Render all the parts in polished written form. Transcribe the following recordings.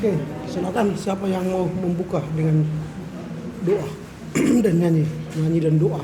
Oke, silakan siapa yang mau membuka dengan doa dan nyanyi dan doa.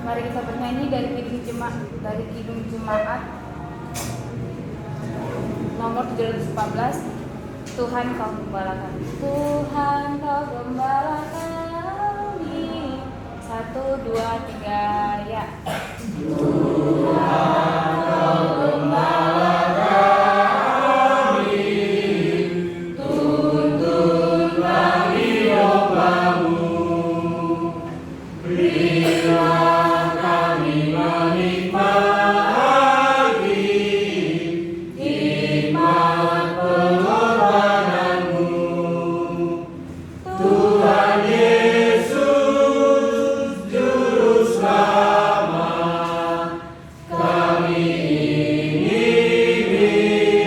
Mari kita bernyanyi dari Kidung Jemaat nomor 714. Tuhan kau gembala kami. Tuhan kau gembala kami. 1, 2, 3 ya. Tuhan kau gembala kami. Tuntun kami domba-Mu. Berilah kami menikmati hikmat pengorbanan-Mu. Tuhan Yesus Juru Selamat, kami ingin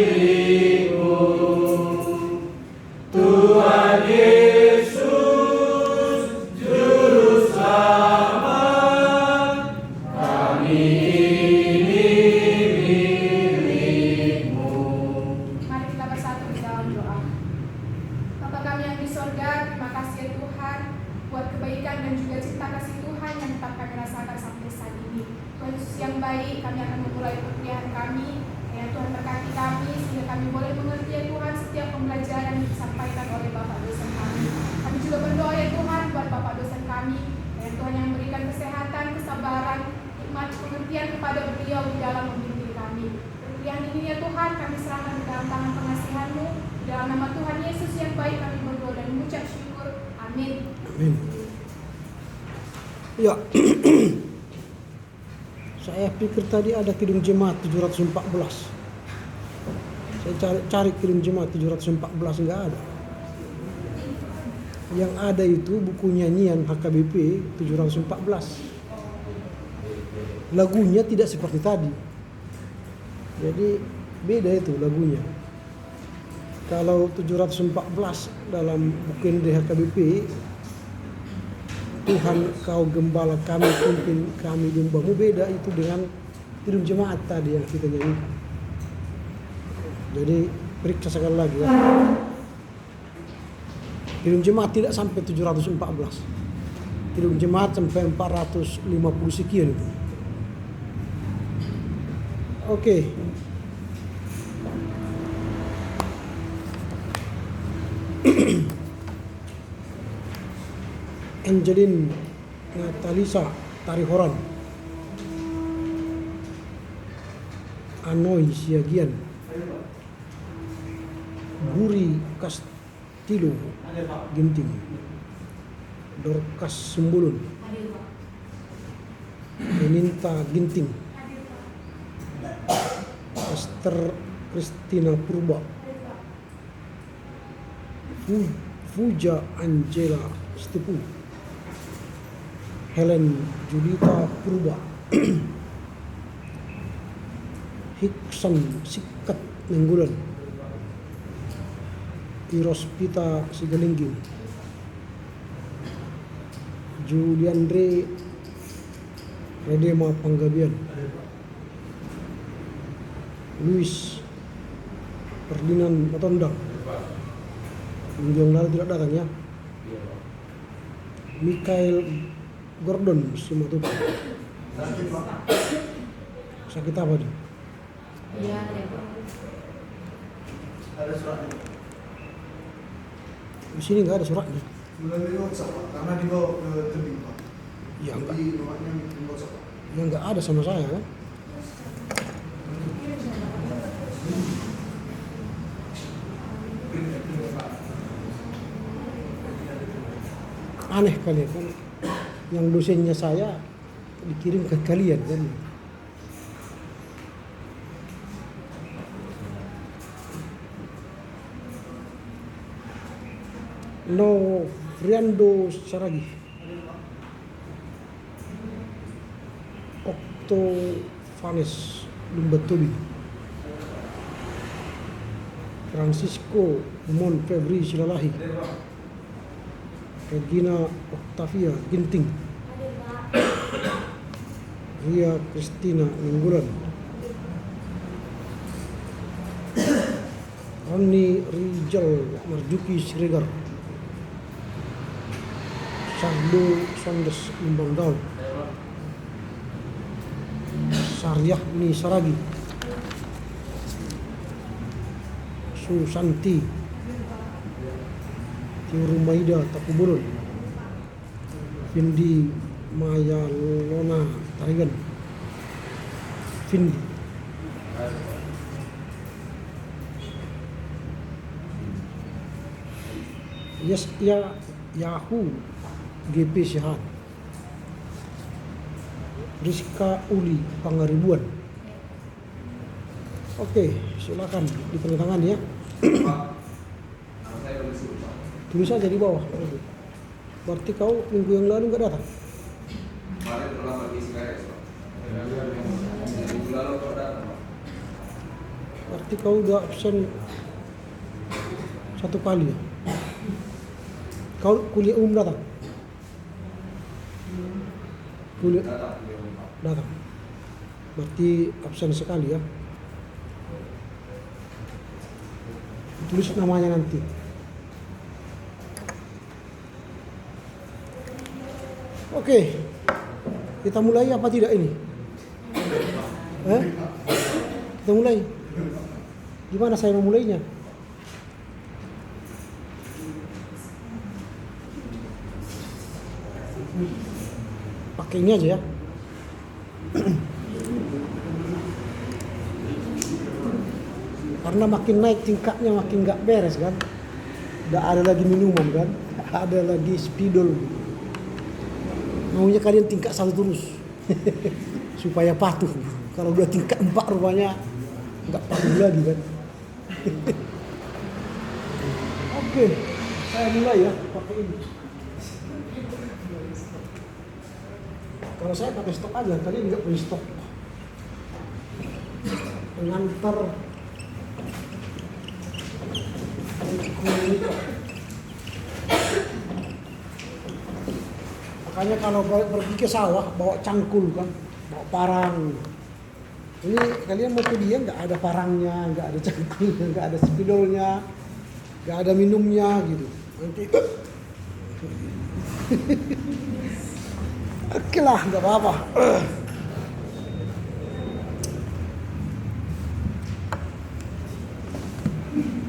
milik-Mu. Tuhan Yesus Juru Selamat, kami ingin milik-Mu. Mari kita bersatu di dalam doa. Bapa kami yang di sorga, terima kasih ya Tuhan buat kebaikan dan juga cinta kasih Tuhan yang tetap kami rasakan sampai saat ini. Tuhan Yesus yang baik, kami akan memulai perkuliahan kami. Ya Tuhan berkati kami sehingga kami boleh mengerti ya Tuhan setiap pembelajaran yang disampaikan oleh Bapak dosen kami. Kami juga berdoa ya Tuhan buat Bapak dosen kami. Ya Tuhan yang memberikan kesehatan, kesabaran, hikmat, pengertian kepada beliau di dalam membimbing kami. Perkuliahan ini ya Tuhan kami serahkan di dalam tangan pengasihan-Mu. Di dalam nama Tuhan Yesus yang baik kami berdoa dan mengucap syukur. Amin. Amin. Ya. Saya pikir tadi ada Kidung Jemaat 714. Saya cari Kidung Jemaat 714 enggak ada. Yang ada itu buku nyanyian HKBP 714. Lagunya tidak seperti tadi. Jadi beda itu lagunya. Kalau 714 dalam buku HKBP, Tuhan kau gembala kami, pimpin kami domba-Mu, beda itu dengan Kidung Jemaat tadi yang kita nyanyikan. Jadi periksa sekali lagi ya. Kidung Jemaat tidak sampai 714. Kidung Jemaat sampai 450 sekian itu. Oke. Angelin Natalisa Tarihoran, Anoy Siagian, Guri Kastilo Ginting, Dorcas Sumbulun, Beninta Ginting, Esther Kristina Purba, Fuja Angela Stipu, Helen Julita Purba, Hiksan Sikat Menggulan, Irospita Sigalingging, Juliandre Redema Panggabian, Luis Ferdinand Matondang, Minggu lalu tidak datang ya. Mikael Gordon Simatupang. Sakit apa dia? Iya, ya. Ada suratnya. Di sini nggak ada suratnya. Melalui WhatsApp Pak, karena dibawa ke tebing Pak. Ya enggak. Jadi nomornya di WhatsApp Pak. Ya nggak ada sama saya kan? aneh kali kan, yang dosennya saya dikirim ke kalian kan. No Friando Saragi, Octovanes Lumbatobi, Francisco Mon Febri Silalahi, Regina Octavia Ginting, Ria Christina Minggulan, Rani Rijal Marjuki Siregar, Sardo Sondes Lumbanggaul, Saryahni Saragi, Susanti Tiurumaida Takuburun, Vindi Mayalona Tarigan, Vindi Yes ya Yahoo GP Sehat, Rizka Uli Pangaribuan. Oke, silakan ditandatangan ya. Tulis aja di bawah. Berarti kau minggu yang lalu nggak datang? Kemarin telah bagi SKS, Pak. Minggu lalu kau datang, Pak. Berarti kau udah absen 1 kali ya? Kau kuliah umum datang? Kuliah Datang, Pak. datang. Berarti absen sekali ya. Tulis namanya nanti. Oke. Kita mulai apa tidak ini? Kita mulai. Gimana saya memulainya? Pakai ini aja ya. Karena makin naik tingkatnya makin nggak beres kan. Nggak ada lagi minuman kan. Ada lagi spidol. Maunya kalian tingkat 1 terus. Supaya patuh. Kalau udah tingkat 4 rupanya nggak patuh lagi kan. Oke, saya mulai ya pakai ini. Kalau saya pakai stok aja, kalian nggak punya stok. Pengantar makanya kalau pergi ke sawah bawa cangkul kan, bawa parang. Ini kalian mau ke dia nggak ada parangnya, nggak ada cangkulnya, nggak ada spidolnya, nggak ada minumnya gitu. Nanti oke lah, nggak apa-apa.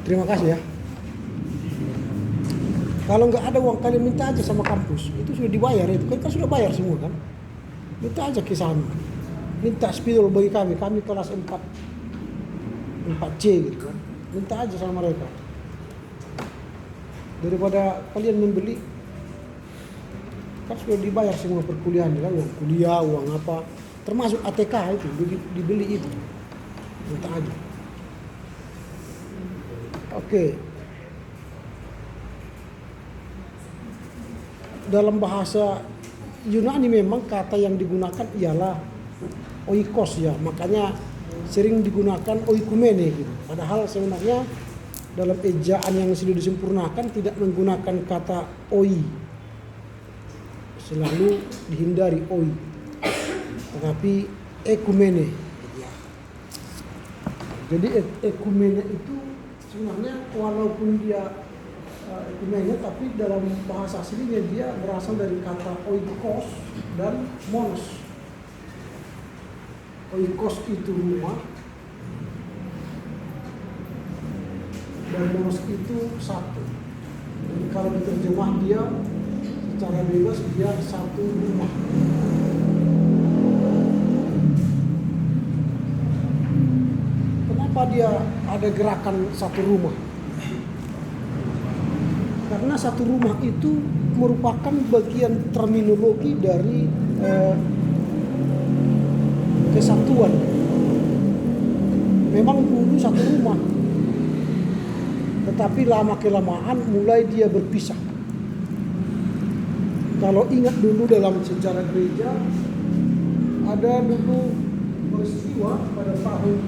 Terima kasih ya. Kalau nggak ada uang kalian minta aja sama kampus, itu sudah dibayar itu kan sudah bayar semua kan. Minta aja ke sana, minta spidol bagi kami kelas 4C gitu kan. Minta aja sama mereka. Daripada kalian membeli, kan sudah dibayar semua perkuliahan kan, uang kuliah, uang apa, termasuk ATK itu dibeli itu. Minta aja. Oke. Dalam bahasa Yunani memang kata yang digunakan ialah oikos ya, makanya sering digunakan oikumene gitu. Padahal sebenarnya dalam ejaan yang sudah disempurnakan tidak menggunakan kata oi. Selalu dihindari oi. Tetapi ekumene. Jadi ekumene itu sebenarnya walaupun dia ekumene, tapi dalam bahasa aslinya dia berasal dari kata oikos dan monos. Oikos itu rumah dan monos itu satu. Jadi kalau diterjemah dia secara bebas dia satu rumah. Kenapa dia ada gerakan satu rumah? Karena satu rumah itu merupakan bagian terminologi dari kesatuan. Memang dulu satu rumah, tetapi lama kelamaan mulai dia berpisah. Kalau ingat dulu dalam sejarah gereja, ada dulu peristiwa pada tahun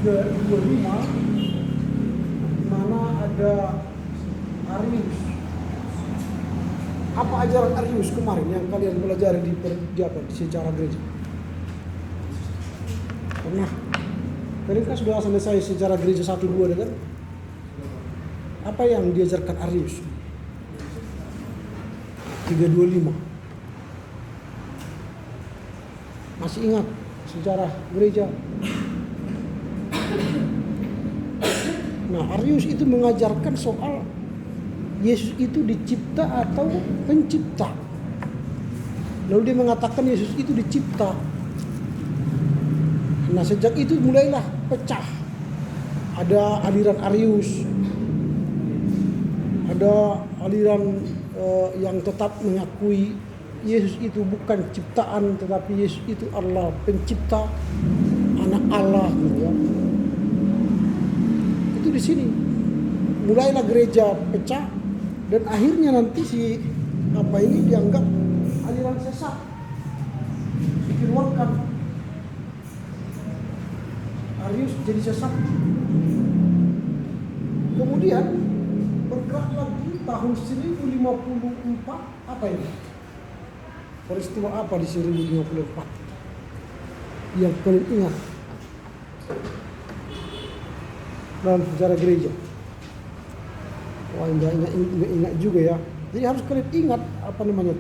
325 di mana ada Arius. Apa ajaran Arius kemarin yang kalian pelajari di sejarah gereja? Pernah? Kalian kan sudah selesai sejarah gereja 1-2 kan? Apa yang diajarkan Arius? 325. Masih ingat sejarah gereja? Nah, Arius itu mengajarkan soal Yesus itu dicipta atau pencipta. Lalu dia mengatakan Yesus itu dicipta. Nah, sejak itu mulailah pecah. Ada aliran Arius, ada aliran yang tetap mengakui Yesus itu bukan ciptaan, tetapi Yesus itu Allah pencipta, anak Allah gitu ya. Itu di sini mulailah gereja pecah dan akhirnya nanti si ini dianggap aliran sesat, dikeluarkan. Arius jadi sesat. Kemudian bergerak lagi tahun 1054 apa ini? Peristiwa apa di 1054 yang kalian ingat dalam sejarah gereja? Wah, enggak ingat juga ya. Jadi harus kalian ingat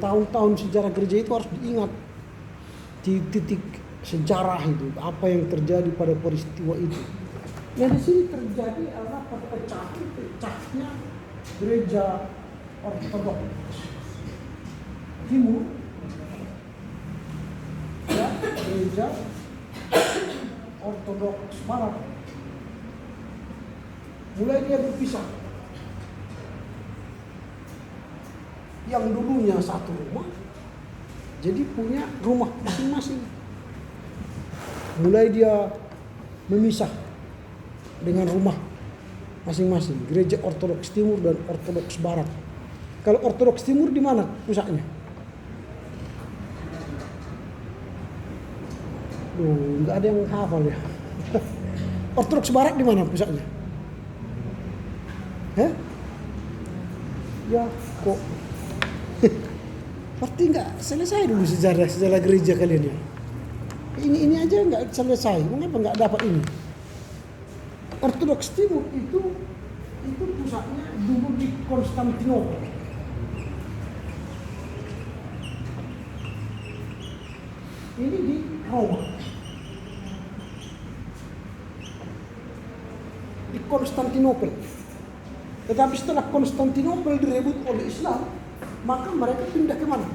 tahun-tahun sejarah gereja itu harus diingat di titik sejarah itu, apa yang terjadi pada peristiwa itu. Nah, di sini terjadi adalah pecahnya gereja Ortodoks Timur, ya, gereja Ortodoks Barat. Mulai dia berpisah. Yang dulunya satu rumah, jadi punya rumah masing-masing. Mulai dia memisah dengan rumah masing-masing. Gereja Ortodoks Timur dan Ortodoks Barat. Kalau Ortodoks Timur di mana pusatnya? Nggak ada yang hafal ya. Ortodoks Barat di mana pusatnya? Ya kok. Berarti nggak selesai dulu sejarah gereja kalian ya. Ini aja nggak selesai. Mengapa nggak dapat ini? Ortodoks Timur itu pusatnya dulu di Konstantinopel. Ini di Roma. Di Konstantinopel. Tetapi setelah Konstantinopel direbut oleh Islam, maka mereka pindah ke mana?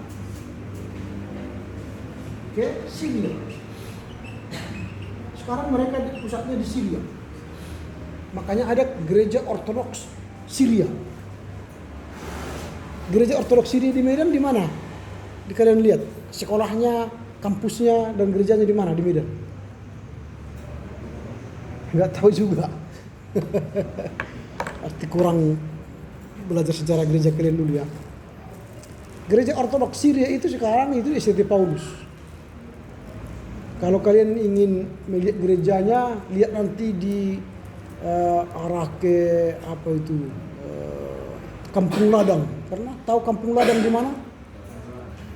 Ke Syria. Sekarang mereka pusatnya di Syria. Makanya ada gereja Ortodoks Syria. Gereja Ortodoks Syria di Medan di mana? Di kalian lihat sekolahnya, kampusnya dan gerejanya di mana di Medan? Nggak tahu juga. Arti kurang belajar sejarah gereja kalian dulu ya. Gereja Ortodoks Syria itu sekarang itu ST Paulus. Kalau kalian ingin melihat gerejanya, lihat nanti di arah ke Kampung Ladang. Pernah tahu Kampung Ladang di mana?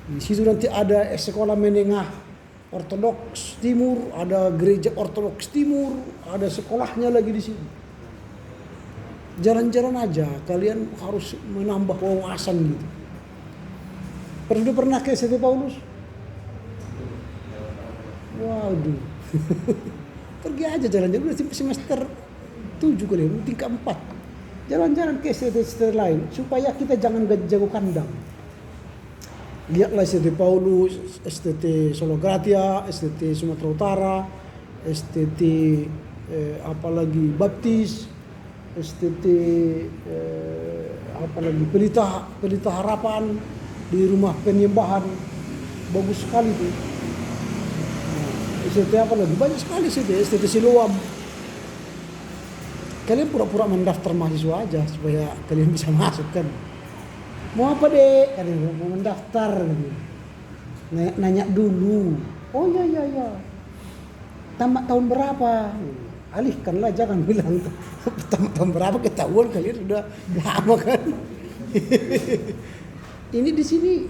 Di situ nanti ada sekolah menengah Ortodoks Timur, ada gereja Ortodoks Timur, ada sekolahnya lagi di sini. Jalan-jalan aja, kalian harus menambah wawasan gitu. Pernah ke ST Paulus? Waduh. Pergi aja jalan-jalan udah semester 7 kali, tingkat 4. Jalan-jalan ke ST lain supaya kita jangan jago kandang. Lihatlah ST Paulus, STT Solo Gratia, STT Sumatera Utara, STT apalagi Baptis, STT apalagi pelita harapan di rumah penyembahan, bagus sekali tuh. STT apa lagi? Banyak sekali STT Siloam. Kalian pura-pura mendaftar mahasiswa aja supaya kalian bisa masuk kan. Mau apa dek? Kalian mau mendaftar gitu. Nanya dulu. Oh ya. Tamat tahun berapa? Alihkanlah, jangan bilang tamat tahun berapa, ketahuan kalian sudah lama kan. Ini di sini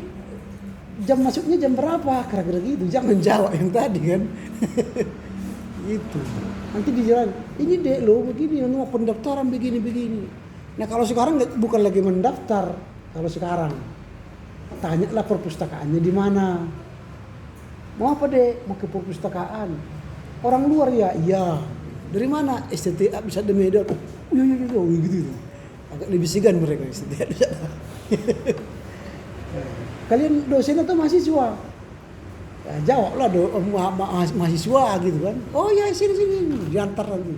jam masuknya jam berapa? Kira-kira gitu. Jangan jawab yang tadi kan. Gitu. Nanti dijalan, ini dek lo begini, mau pendaftaran begini. Nah kalau sekarang bukan lagi mendaftar, kalau sekarang tanyalah perpustakaannya di mana. Mau apa dek? Mau ke perpustakaan. Orang luar ya, iya. Dari mana? STTA bisa di Medan. Oh, iya, gitu. Agak lebih segan mereka STTA. Kalian dosen atau mahasiswa? Ya, jawablah mahasiswa gitu kan. Oh ya sini diantar nanti.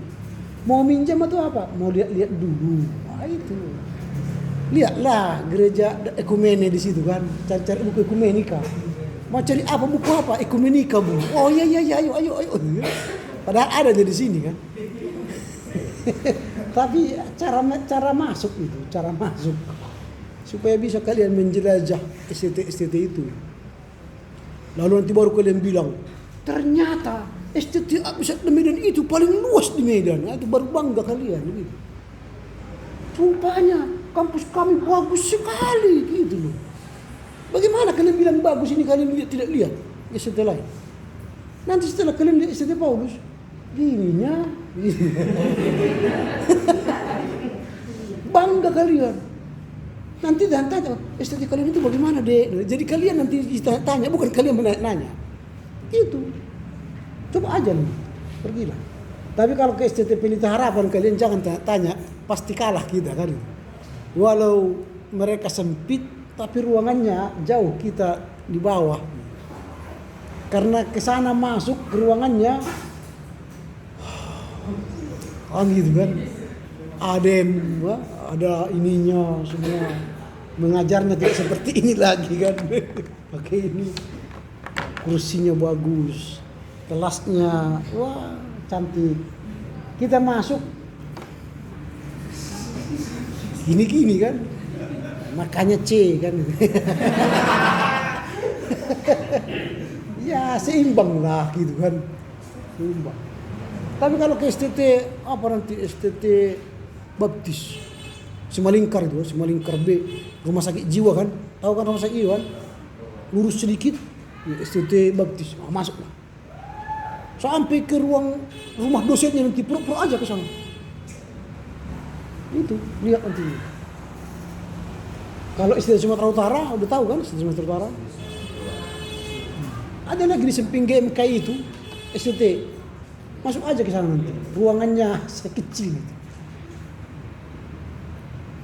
Mau minjam atau apa? Mau lihat dulu. Wah itu. Lihatlah gereja ekumene di situ kan. Cari buku ekumenika. Mau cari apa buku apa? Ekumenika bu. Oh iya ayo. Padahal ada di sini kan. Tapi cara masuk itu, cara masuk supaya bisa kalian menjelajah STT itu. Lalu nanti baru kalian bilang, ternyata STT Pusat di Medan itu paling luas di Medan. Nah, itu baru bangga kalian gitu. Rupanya kampus kami bagus sekali gitu loh. Bagaimana kalian bilang bagus ini kalian tidak lihat STT lain? Nanti setelah kalian lihat STT Paulus, gininya. Bangga kalian. Nanti dan tanya, STT kalian itu bagaimana dek? Jadi kalian nanti tanya, bukan kalian nanya. Itu. Coba aja nih, pergilah. Tapi kalau ke STT Pelita Harapan kalian jangan tanya, pasti kalah kita kan. Walau mereka sempit, tapi ruangannya jauh kita di bawah. Karena ke sana masuk ke ruangannya, gitu kan. Adem, ada ininya semua. Mengajarnya tidak seperti ini lagi kan. Pakai ini. Kursinya bagus. Kelasnya wah cantik. Kita masuk gini kan. Makanya C kan. Ya seimbang lah gitu kan. Seimbang. Tapi kalau ke STT apa nanti STT Baptis Simalingkar itu, Simalingkar B, rumah sakit jiwa kan, tahu kan rumah sakit jiwa kan, lurus sedikit, STT Baptis, masuk lah. Sampai ke rumah dosennya nanti pura-pura aja ke sana. Itu lihat nanti. Kalau STT Sumatera Utara udah tahu kan, STT Sumatera Utara. Ada lagi di samping GMK itu, STT. Masuk aja ke sana nanti. Ruangannya sekecil.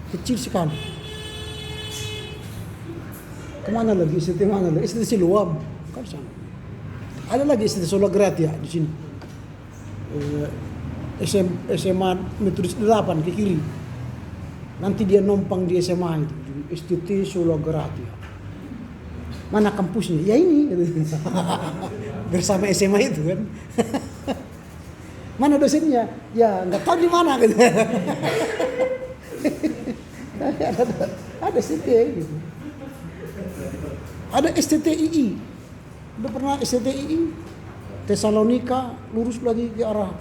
Kecil sekali. Kemana lagi? STT mana lagi? STT Siloam. Kan sana. Ada lagi STT Solo Gratia di sini. SMA Metodis 8 ke kiri. Nanti dia numpang di SMA itu. STT Solo Gratia. Mana kampusnya? Ya ini. Bersama SMA itu kan. Mana dosennya? Ya nggak tahu di mana gitu. Ada STT gitu. Ada STTII. Udah pernah STTII? Tesalonika lurus lagi ke arah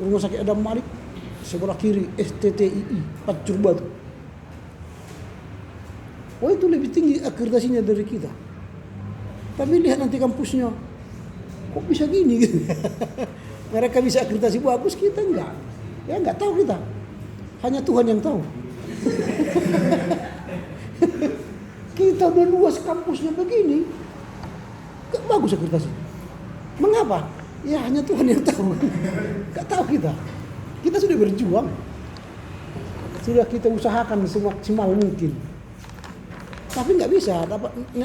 Rumah Sakit Adam Malik sebelah kiri STTII Pacur Batu. Oh itu lebih tinggi akreditasinya dari kita. Tapi lihat nanti kampusnya. Kok bisa gini gitu. Mereka bisa akreditasi bagus, kita enggak. Ya enggak tahu kita. Hanya Tuhan yang tahu. Kita udah luas kampusnya begini. Gak bagus akreditasi. Mengapa? Ya hanya Tuhan yang tahu. Gak tahu kita. Kita sudah berjuang. Sudah kita usahakan semaksimal mungkin. Tapi nggak bisa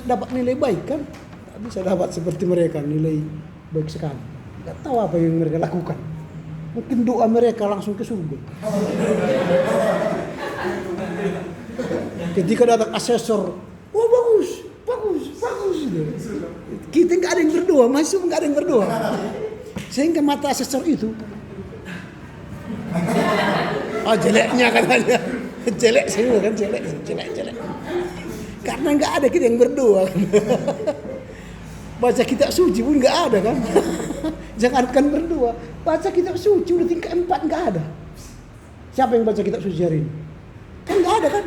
dapat nilai baik kan? Nggak bisa dapat seperti mereka nilai baik sekali. Nggak tahu apa yang mereka lakukan. Mungkin doa mereka langsung ke surga. Ketika datang asesor, oh bagus. Kita nggak ada yang berdoa, masuk nggak ada yang berdoa. Sehingga mata asesor itu, jeleknya katanya, jelek semua kan, jelek. Karena nggak ada kita yang berdoa. Baca kitab suci pun nggak ada kan. Jangankan berdoa, baca kitab suci udah tingkat 4 nggak ada. Siapa yang baca kitab suci hari ini? Kan nggak ada kan?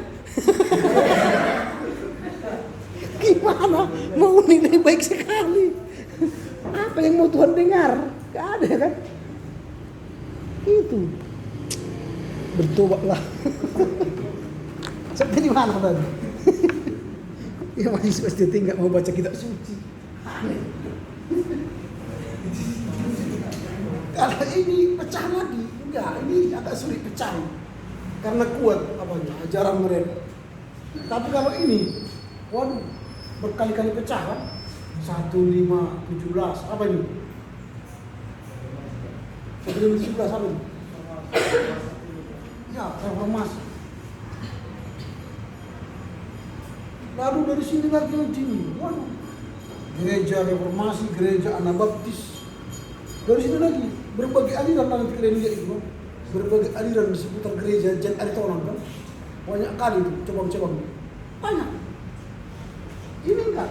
Gimana mau nilai baik sekali? Apa yang mau Tuhan dengar? Gak ada kan? Itu bertobatlah. Sampai di mana tadi? Ya masih pasti tinggal mau baca kitab suci. Kalau ini pecah lagi, enggak, ini agak sulit pecah karena kuat apanya ajaran mereka. Tapi kalau ini, waduh, berkali-kali pecah kan? 1517 apa ini? 1517 apa ini? Ya, reformasi. Lalu dari sini lagi sini, waduh, gereja reformasi, gereja Anabaptis. Dari sini lagi berbagai aliran nanti kalian lihat itu, berbagai aliran di seputar gereja Jan Aritonang kan? Banyak kali itu cabang-cabang, banyak. Ini enggak.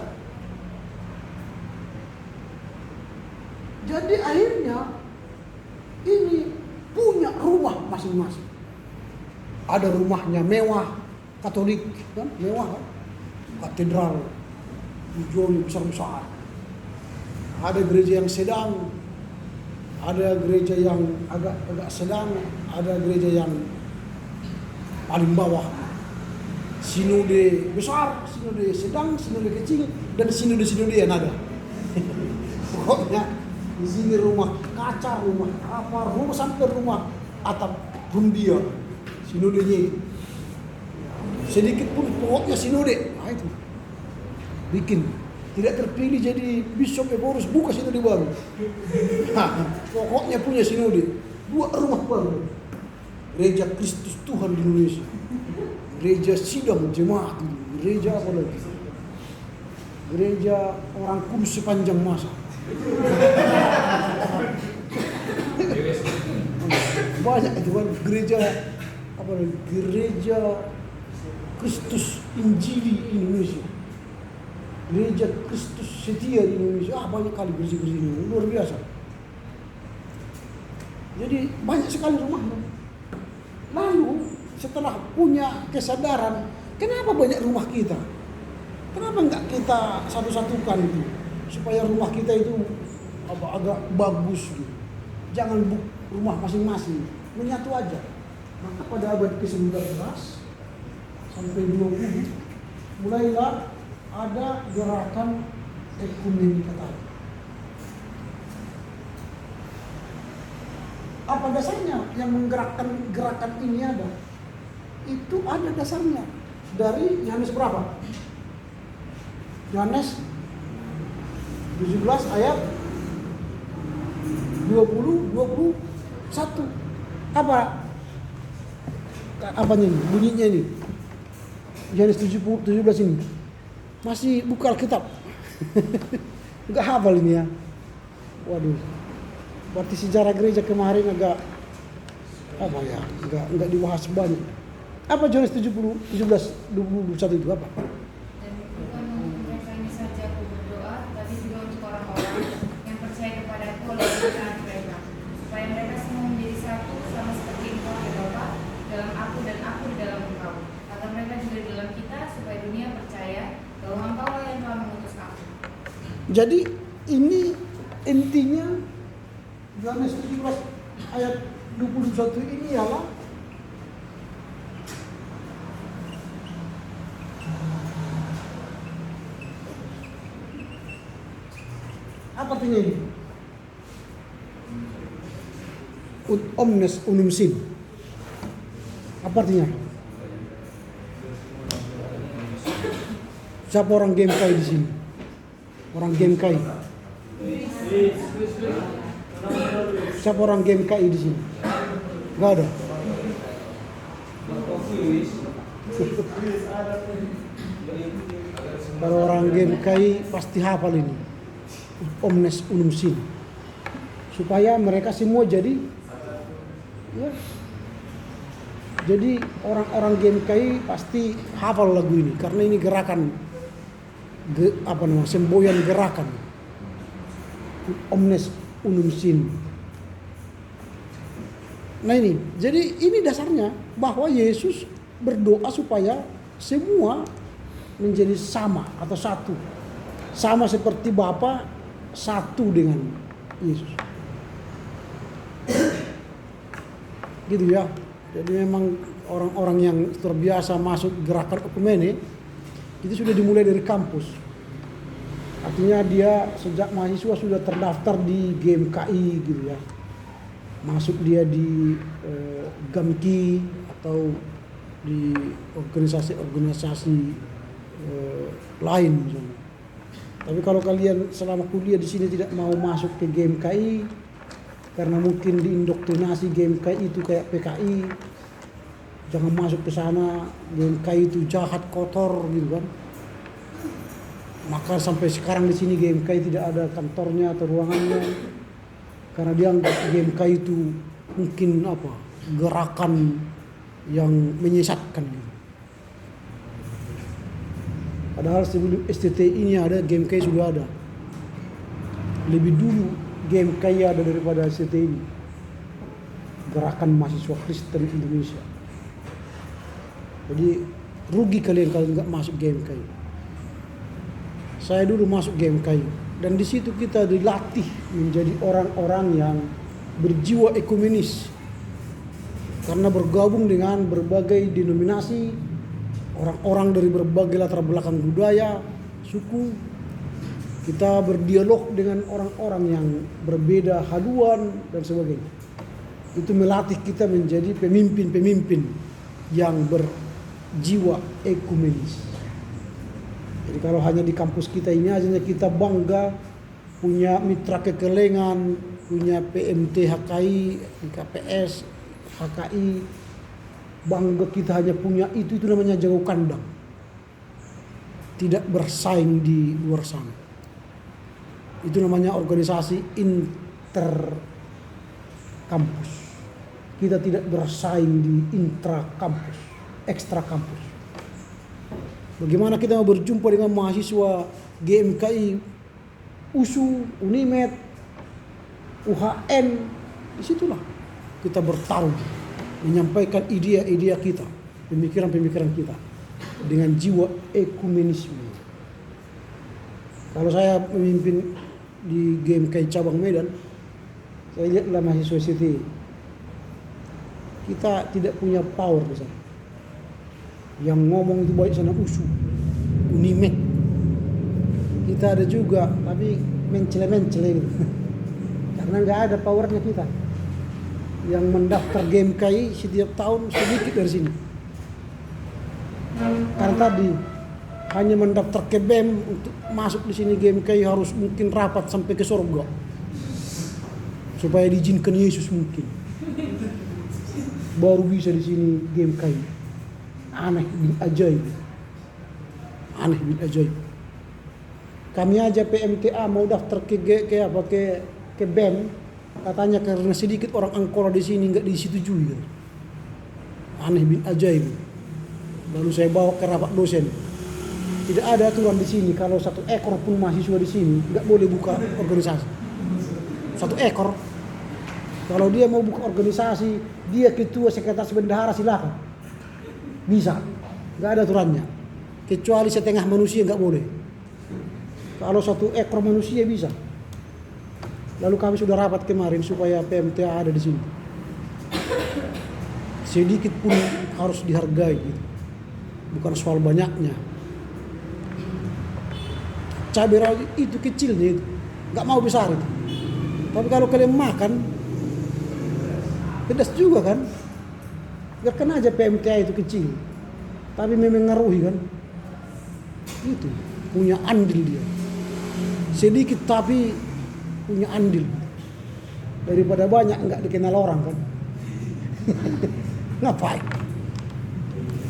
Jadi akhirnya ini punya rumah masing-masing. Ada rumahnya mewah, Katolik kan, mewah kan, katedral, tujuan besar-besar. Ada gereja yang sedang, ada gereja yang agak sedang, ada gereja yang paling bawah. Sinode besar, sinode sedang, sinode kecil, dan sinode yang ada. Pokoknya di sini rumah kaca, rumah apa, rumah sampai rumah atap rumbia, sinodenya itu. Sedikit pun pokoknya sinode, nah itu bikin. Tidak terpilih jadi Bishop Eborus, buka sinode baru. Nah, pokoknya punya sinode, 2 rumah baru. Gereja Kristus Tuhan di Indonesia. Gereja sidang jemaat, gereja apa lagi? Gereja orang kudus sepanjang masa. Banyak itu kan gereja apa lagi? Gereja Kristus Injili Indonesia. Gereja Kristus Setia di Indonesia. Banyak kali gereja ini, luar biasa. Jadi banyak sekali rumahnya. Lalu setelah punya kesadaran, kenapa banyak rumah kita? Kenapa enggak kita satu-satukan itu supaya rumah kita itu agak bagus gitu. Jangan rumah masing-masing, menyatu aja. Maka pada abad ke-19 sampai 20 mulailah ada gerakan ekumenika tadi. Apa dasarnya yang menggerakkan gerakan ini ada? Itu ada dasarnya dari Yohanes berapa? Yohanes 17 ayat 21. Apanya ini? Bunyinya ini. Yohanes 17 ini. Masih buka Alkitab. Enggak hafal ini ya. Waduh. Berarti sejarah gereja kemarin agak apa ya? Enggak dibahas banyak. Apa Yohanes 17 21 itu apa? Dan bukan untuk mereka ini saja aku berdoa, tapi juga untuk orang-orang yang percaya kepadaku oleh perkataan mereka, supaya mereka semua menjadi satu sama seperti Engkau ya Bapa dalam aku dan aku di dalam Engkau, agar mereka juga di dalam kita, supaya dunia percaya bahwa Engkau lah yang telah mengutus aku. Jadi ini intinya Yohanes 17 ayat 21 ini ialah apa artinya ini? Ut omnes unum sin. Apa artinya? Siapa orang Gemkai di sini? Orang Gemkai. Siapa orang GMKI di sini? Gak ada. Kalau orang GMKI pasti hafal ini. Omnes unum sin. Supaya mereka semua jadi ya. Jadi orang-orang GMKI pasti hafal lagu ini karena ini gerakan semboyan gerakan. Omnes unum sin. Nah ini, jadi ini dasarnya bahwa Yesus berdoa supaya semua menjadi sama atau satu. Sama seperti Bapa satu dengan Yesus. Gitu ya. Jadi memang orang-orang yang terbiasa masuk gerakan okumene itu sudah dimulai dari kampus. Artinya dia sejak mahasiswa sudah terdaftar di GMKI gitu ya. Masuk dia di GAMKI atau di organisasi-organisasi lain misalnya. Tapi kalau kalian selama kuliah di sini tidak mau masuk ke GMKI karena mungkin diindoktrinasi GMKI itu kayak PKI, jangan masuk ke sana, GMKI itu jahat, kotor gitu kan. Maka sampai sekarang di sini GMKI tidak ada kantornya atau ruangannya karena dia anggap GMKI itu mungkin gerakan yang menyesatkan gitu. Padahal sebelum STT ini ada, GMKI sudah ada. Lebih dulu GMKI ada daripada STT ini. Gerakan Mahasiswa Kristen Indonesia. Jadi rugi kalian kalau nggak masuk GMKI. Saya dulu masuk GMKI dan di situ kita dilatih menjadi orang-orang yang berjiwa ekumenis. Karena bergabung dengan berbagai denominasi, orang-orang dari berbagai latar belakang budaya, suku. Kita berdialog dengan orang-orang yang berbeda haluan dan sebagainya. Itu melatih kita menjadi pemimpin-pemimpin yang berjiwa ekumenis. Jadi kalau hanya di kampus kita ini aja kita bangga punya mitra kekelengan, punya PMT HKI, KPS, HKI, bangga kita hanya punya itu namanya jago kandang. Tidak bersaing di luar sana. Itu namanya organisasi inter kampus. Kita tidak bersaing di intra kampus, ekstra kampus. Bagaimana kita mau berjumpa dengan mahasiswa GMKI, USU, UNIMED, UHN, disitulah kita bertarung, menyampaikan ide-ide kita, pemikiran-pemikiran kita dengan jiwa ekumenisme. Kalau saya memimpin di GMKI cabang Medan, saya lihatlah mahasiswa STT, kita tidak punya power di sana. Yang ngomong itu baik sana USU, UNIMED. Kita ada juga, tapi mencele-mencele gitu. Karena nggak ada powernya kita. Yang mendaftar GMKI setiap tahun sedikit dari sini. Karena tadi hanya mendaftar ke BEM untuk masuk di sini GMKI harus mungkin rapat sampai ke surga supaya diizinkan Yesus mungkin. Baru bisa di sini GMKI. Aneh bin ajaib. Aneh bin ajaib. Kami aja PMTA mau daftar ke BEM, katanya karena sedikit orang Angkora di sini nggak disetujui. Aneh bin ajaib. Lalu saya bawa ke rapat dosen. Tidak ada aturan di sini kalau 1 ekor pun mahasiswa di sini nggak boleh buka organisasi. 1 ekor. Kalau dia mau buka organisasi, dia ketua sekretaris bendahara silakan. Bisa, nggak ada aturannya. Kecuali setengah manusia nggak boleh. Kalau 1 ekor manusia bisa. Lalu kami sudah rapat kemarin supaya PMTA ada di sini. Sedikit pun harus dihargai gitu. Bukan soal banyaknya. Cabai rawit itu kecilnya itu, nggak mau besar itu. Tapi kalau kalian makan, pedas juga kan? Biarkan aja PMTA itu kecil, tapi memengaruhi kan? Itu punya andil dia. Sedikit tapi punya andil. Daripada banyak nggak dikenal orang kan? Ngapain?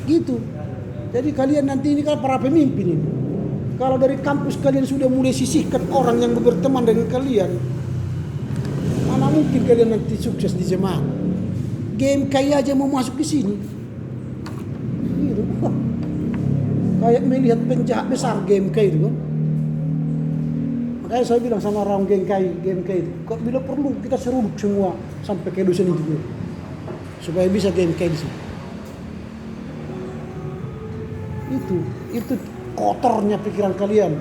Gitu. Jadi kalian nanti ini kan para pemimpin ini. Kalau dari kampus kalian sudah mulai sisihkan orang yang berteman dengan kalian, mana mungkin kalian nanti sukses di jemaat? GMK aja mau masuk ke sini. Gitu. Kayak melihat penjahat besar GMK itu kan. Makanya saya bilang sama orang GMK itu, kok bila perlu kita seruduk semua sampai ke dosen itu supaya bisa GMK di sini. Itu kotornya pikiran kalian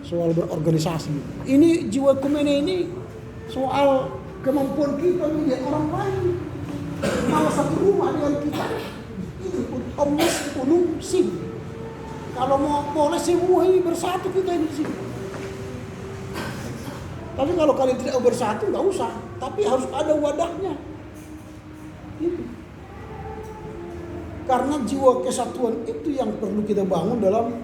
soal berorganisasi. Ini jiwa kumene ini soal kemampuan kita melihat orang lain. Malah satu rumah dengan kita. Ini omnis unum sim. Kalau mau boleh semua ini bersatu kita ini di sini. Tapi kalau kalian tidak bersatu nggak usah. Tapi harus ada wadahnya. Itu. Karena jiwa kesatuan itu yang perlu kita bangun dalam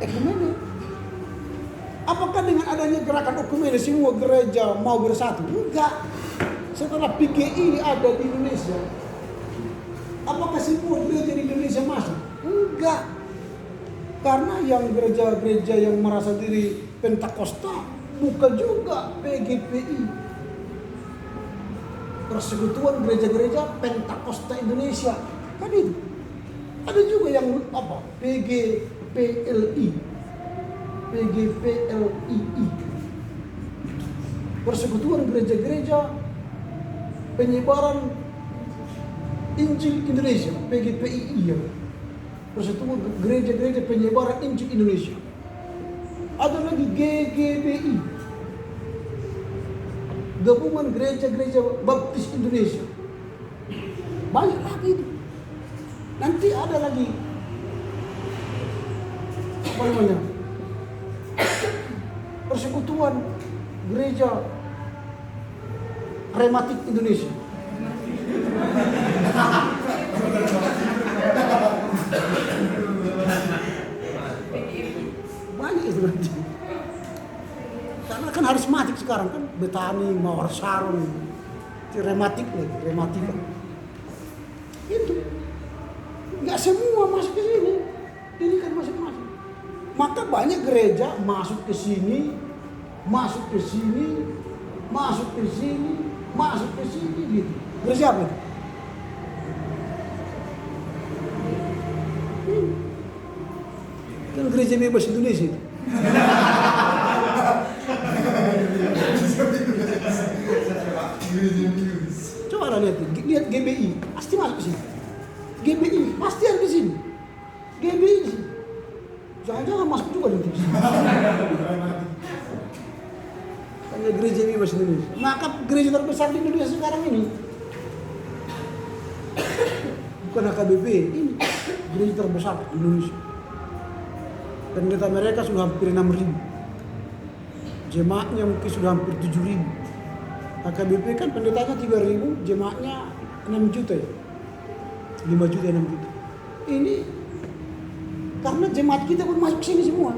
ekumene. Apakah dengan adanya gerakan ekumene semua gereja mau bersatu? Enggak. Setelah PGI ada di Indonesia, apakah semua gereja di Indonesia masuk? Enggak. Karena yang gereja-gereja yang merasa diri Pentakosta bukan juga PGPI. Persekutuan Gereja-Gereja Pentakosta Indonesia. Kan itu. Ada juga yang apa? PGPLI. PGPLII. Persekutuan Gereja-Gereja Penyebaran Injil Indonesia, PGPII ya. Persekutuan Gereja-Gereja Penyebaran Injil Indonesia. Ada lagi GGBI, Gabungan Gereja-Gereja Baptis Indonesia. Banyak lagi itu. Nanti ada lagi apa namanya? Persekutuan Gereja Rematik Indonesia. Banyak itu nanti. Karena kan harismatik sekarang kan, Betani, Mawar Sarung, rematik lagi, rematik. Itu. Nggak semua masuk ke sini. Ini kan masing-masing. Maka banyak gereja masuk ke sini, masuk ke sini, masuk ke sini, masuk ke sini gitu. Gereja apa itu? Kan gereja bebas Indonesia itu. Coba lihat GBI, pasti masuk ke sini. GBI pasti ada di sini. GBI di sini. Jangan-jangan masuk juga nanti di sini. Karena gereja bebas Indonesia. Maka gereja terbesar di Indonesia sekarang ini bukan HKBP, ini gereja terbesar di Indonesia. Pendeta mereka sudah hampir 6.000. Jemaatnya mungkin sudah hampir 7.000. HKBP kan pendetanya 3.000, jemaatnya 6 juta ya. 5 juta 6 juta. Ini karena jemaat kita pun masuk sini semua.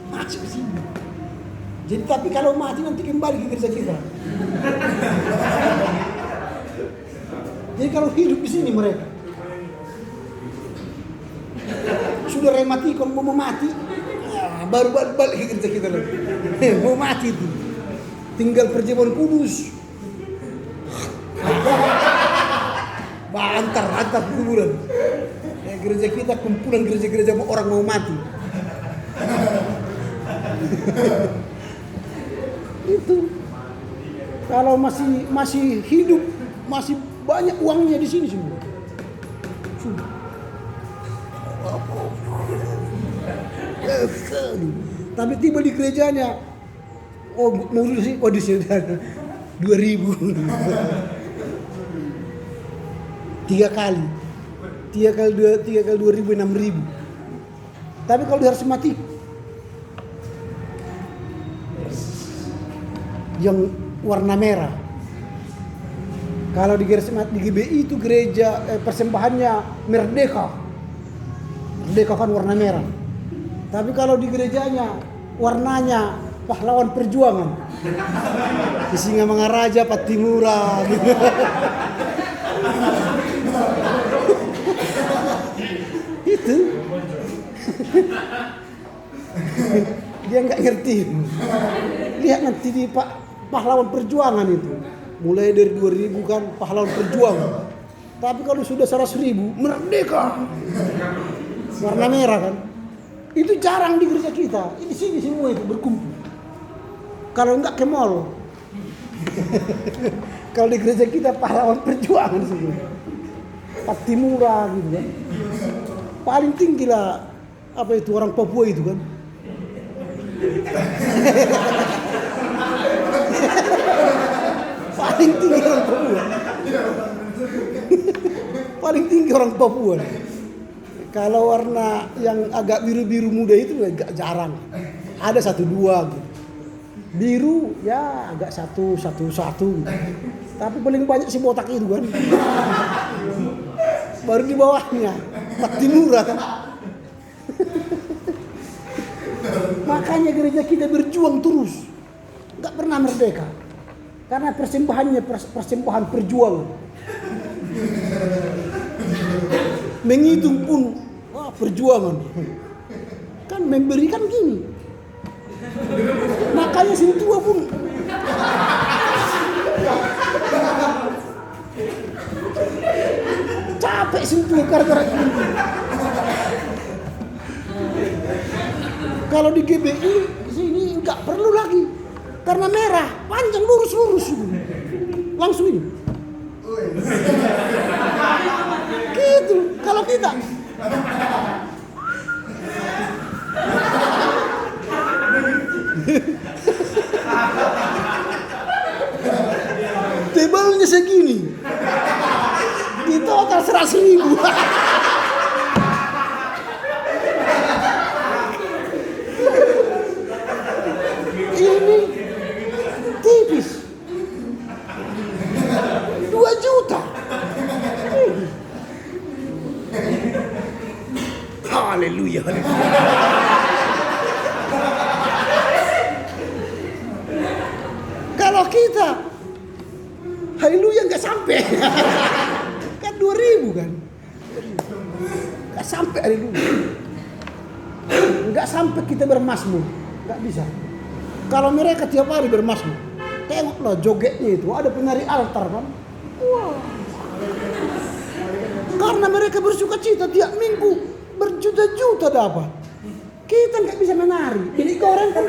Masuk sini. Jadi tapi kalau mati nanti kembali ke gereja kita. Jadi kalau hidup di sini mereka sudah rematikon mau mati, baru balik ke gereja kita lagi. Mau mati itu, tinggal perjamuan kudus, antar kuburan. Gereja kita kumpulan gereja-gereja orang mau mati. Itu kalau masih hidup, masih banyak uangnya di sini semua. Sudah. Tapi tiba di gerejanya, mau sih, di sini 2.000. 3 kali 2.000 6.000. Tapi kalau di harismatik yang warna merah. Kalau di GBI itu gereja persembahannya Merdeka. Merdeka kan warna merah. Tapi kalau di gerejanya warnanya pahlawan perjuangan. Di Singamangaraja, Patimura gitu. Dia nggak ngerti. Lihat nanti di pahlawan perjuangan itu. Mulai dari 2000 kan pahlawan perjuangan. Tapi kalau sudah 100.000 merdeka. Warna merah kan. Itu jarang di gereja kita. Di sini semua itu berkumpul. Kalau enggak ke mall. Kalau di gereja kita pahlawan perjuangan semua. Patimura gitu kan. Paling tinggi lah apa itu orang Papua itu kan. Paling tinggi orang Papua. Paling tinggi orang Papua. Kalau warna yang agak biru-biru muda itu agak jarang. Ada 1-2 gitu. Biru ya agak satu. Tapi paling banyak si botak itu kan. Baru di bawahnya Patimura kan. Makanya gereja kita berjuang terus. Gak pernah merdeka. Karena persembahannya persembahan perjuangan. Menghitung pun perjuangan. Kan memberikan gini. Makanya sing tua pun capek sing tua gara-gara gini. Kalau di GBI sini enggak perlu lagi. Karena merah, panjang lurus langsung ini. Gitu. Kalau kita tebalnya segini. Di total 100.000. Ini tipis 2 juta. Haleluya. Kalau kita haleluya nggak sampai. Kan 2.000 kan. Nggak sampai haleluya. Nggak sampai kita bermazmur. Nggak bisa. Kalau mereka tiap hari bermazmur, tengoklah jogetnya itu, ada penari altar kan. Wah. Karena mereka bersuka cita tiap minggu berjuta-juta dapat. Kita nggak bisa menari, beli goreng pun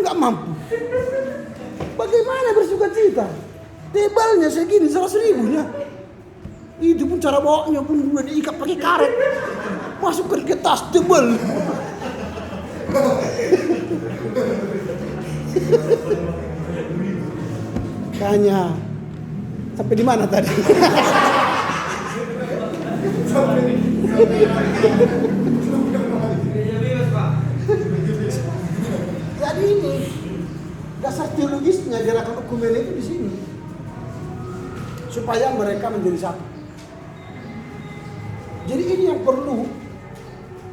nggak mampu. Bagaimana bersuka cita? Tebalnya segini 100.000 ya. Itu pun cara bawanya pun udah diikat pakai karet, masukkan ke tas tebal. Kayaknya sampai di mana tadi? Jadi ini dasar teologisnya gerakan ekumene itu di sini, supaya mereka menjadi satu. Jadi ini yang perlu.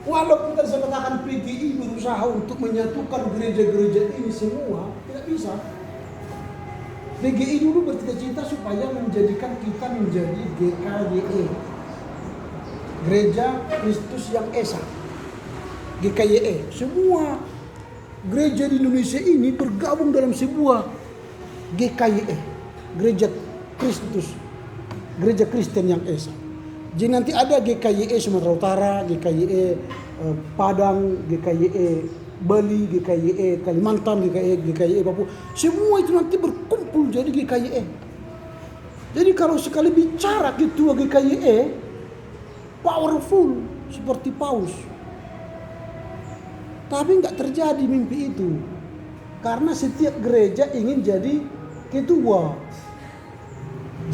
Walaupun tadi saya katakan PGI berusaha untuk menyatukan gereja-gereja ini semua, tidak bisa. PGI dulu bercita-cita supaya menjadikan kita menjadi GKYE, Gereja Kristus yang Esa. GKYE. Semua gereja di Indonesia ini bergabung dalam sebuah GKYE, Gereja Kristus, Gereja Kristen yang Esa. Jadi nanti ada GKYE Sumatera Utara, GKYE Padang, GKYE Bali, GKYE Kalimantan, GKYE Papua. Semua itu nanti berkumpul jadi GKYE. Jadi kalau sekali bicara ketua GKYE powerful seperti paus. Tapi nggak terjadi mimpi itu. Karena setiap gereja ingin jadi ketua,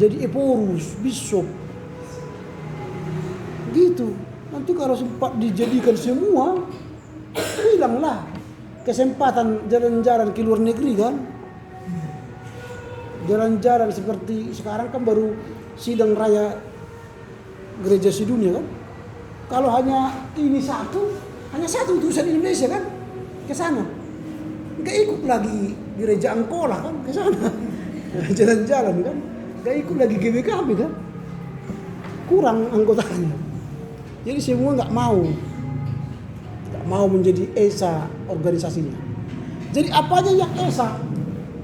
jadi eporus, bishop. Gitu. Nanti kalau sempat dijadikan semua, hilanglah kesempatan jalan-jalan ke luar negeri kan. Jalan-jalan seperti sekarang kan baru sidang raya gereja sedunia kan. Kalau hanya ini hanya satu utusan Indonesia kan ke sana. Enggak ikut lagi gereja Angkola kan ke sana. Jalan-jalan kan. Enggak ikut lagi GBKB kan. Kurang anggotanya. Jadi semua nggak mau menjadi ESA organisasinya. Jadi apa aja yang ESA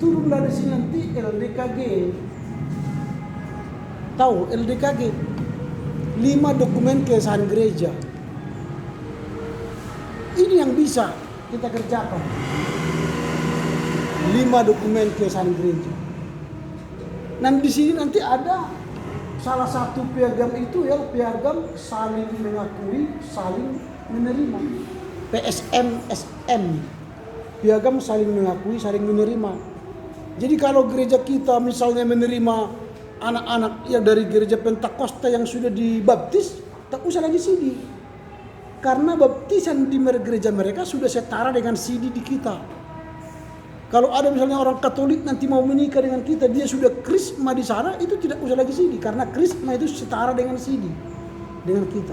turun dari sini nanti LDKG. Tahu LDKG? 5 dokumen keresahan gereja. Ini yang bisa kita kerjakan. 5 dokumen keresahan gereja. Dan di sini nanti ada salah satu piagam itu ya, piagam saling mengakui, saling menerima. PSM-SM. Piagam saling mengakui, saling menerima. Jadi kalau gereja kita misalnya menerima anak-anak yang dari gereja Pentakosta yang sudah dibaptis, tak usah lagi CD. Karena baptisan di gereja mereka sudah setara dengan CD di kita. Kalau ada misalnya orang Katolik nanti mau menikah dengan kita, dia sudah krisma di sana, itu tidak usah lagi CD. Karena krisma itu setara dengan CD, dengan kita.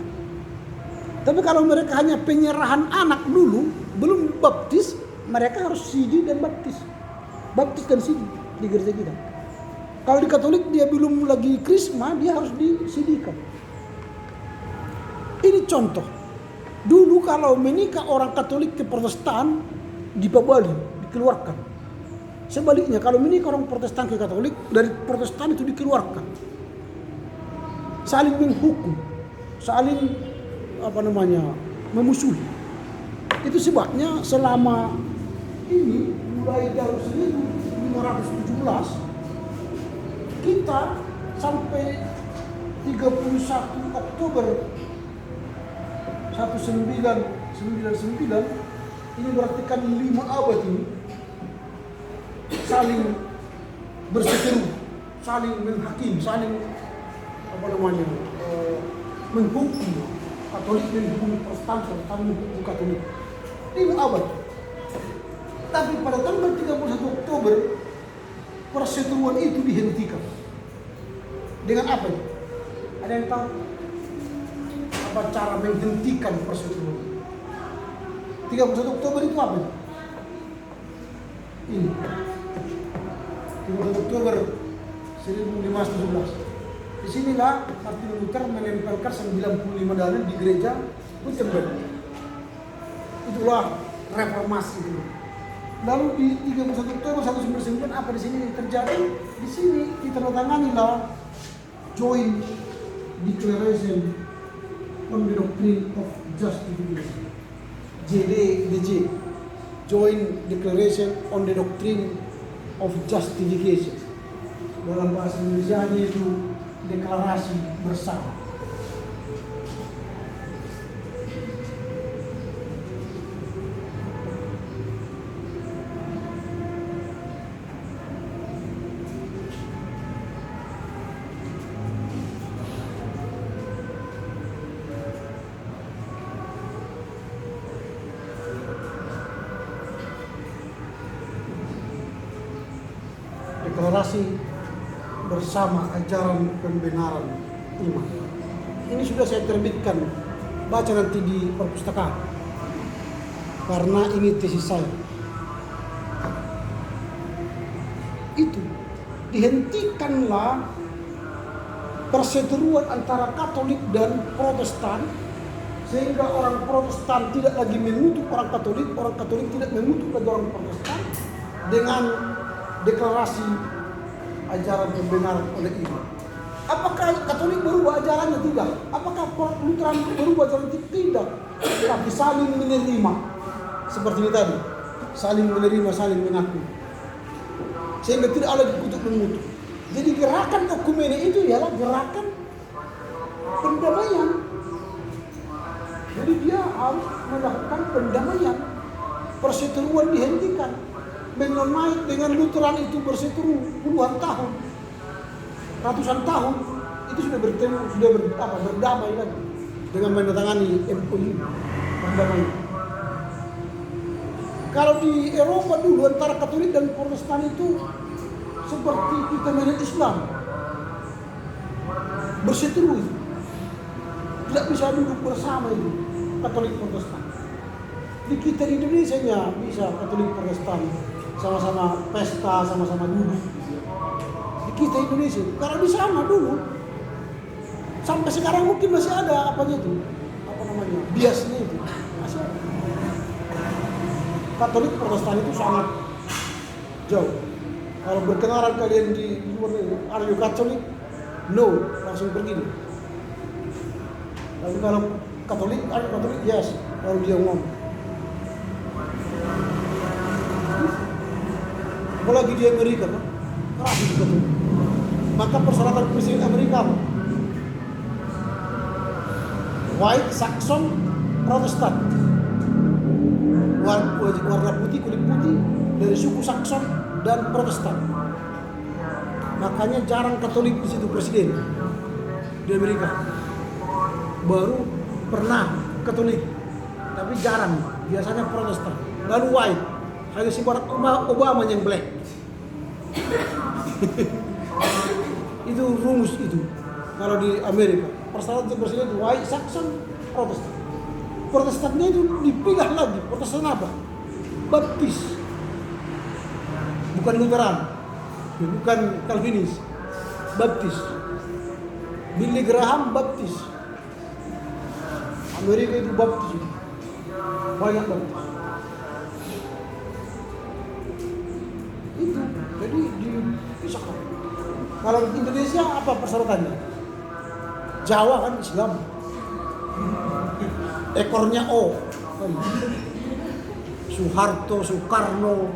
Tapi kalau mereka hanya penyerahan anak dulu, belum baptis, mereka harus CD dan baptis. Baptis dan CD di gereja kita. Kalau di Katolik dia belum lagi krisma, dia harus di CD-kan. Ini contoh. Dulu kalau menikah orang Katolik ke Protestan, dipabali, dikeluarkan. Sebaliknya kalau menikah orang Protestan ke Katolik, dari Protestan itu dikeluarkan. Saling menghukum, saling memusuhi. Itu sebabnya selama ini mulai dari 1517 kita sampai 31 Oktober 1999, ini berarti kan 5 abad ini saling berseteru, saling menghakimi, saling menghukum. Katolik menghukum Protestan, Protestan menghukum Katolik. 5 abad. Tapi pada tanggal 31 Oktober perseteruan itu dihentikan. Dengan apa? Ada yang tahu? Apa cara menghentikan perseteruan? 31 Oktober itu apa? Ini 31 Oktober 1517. Disinilah Martin Luther menempelkan 95 dalil di gereja Wittenberg. Itulah reformasi itu. Lalu di 31 Oktober 1999 apa di sini terjadi? Di sini ditandatanganilah Joint Declaration on the Doctrine of Justification. JDDJ, Joint Declaration on the Doctrine of Justification. Dalam bahasa Indonesia itu deklarasi bersama. Deklarasi bersama ajaran pembenaran iman. Ini sudah saya terbitkan, baca nanti di perpustakaan. Karena ini tesis saya. Itu dihentikanlah perseteruan antara Katolik dan Protestan, sehingga orang Protestan tidak lagi mengutuk orang Katolik tidak mengutuk lagi orang Protestan dengan deklarasi ajaran pembenaran oleh iman. Apakah Katolik berubah ajarannya? Tidak. Apakah Lutheran berubah ajarannya? Tidak. Tapi saling menerima. Seperti ini tadi. Saling menerima, saling mengakui. Sehingga tidak ada dikutuk mengutuk. Jadi gerakan ekumene itu ialah gerakan pendamaian. Jadi dia harus melakukan pendamaian. Perseteruan dihentikan. Mennonite dengan Lutheran itu berseteru puluhan tahun, ratusan tahun, itu sudah bertemu, berdamai lagi dengan menandatangani MOU perdamaian. Kalau di Eropa dulu antara Katolik dan Protestan itu seperti kita melihat Islam, berseteru, tidak bisa duduk bersama itu Katolik Protestan. Di kita di Indonesia bisa Katolik Protestan sama-sama pesta, sama-sama duduk. Di kita Indonesia, karena di sana dulu sampai sekarang mungkin masih ada apanya itu. biasnya itu masih ada. Katolik Protestan itu sangat jauh. Kalau berkenalan kalian di luar negeri, are you Katolik? No, langsung pergi deh. Tapi kalau Katolik, are you Katolik? Yes, baru dia ngomong. Apalagi di Amerika kan, keras itu Katolik. Maka persyaratan presiden Amerika apa? White, Saxon, Protestan. Warna putih, kulit putih dari suku Saxon dan Protestan. Makanya jarang Katolik di situ presiden di Amerika. Baru pernah Katolik, tapi jarang. Biasanya Protestan. Lalu white, hanya si Barack Obama yang black. Itu rumus itu. Kalau di Amerika, persyaratan presiden itu white, Saxon, Protestan. Protestannya itu dipilah lagi. Protestan apa? Baptis. Bukan Lutheran, bukan Calvinis. Baptis. Billy Graham Baptis. Amerika itu Baptis. Banyak Baptis. Itu. Jadi dipisahkan. Kalau di Indonesia apa persyaratannya? Jawa kan Islam. Ekornya O. Soeharto, Soekarno,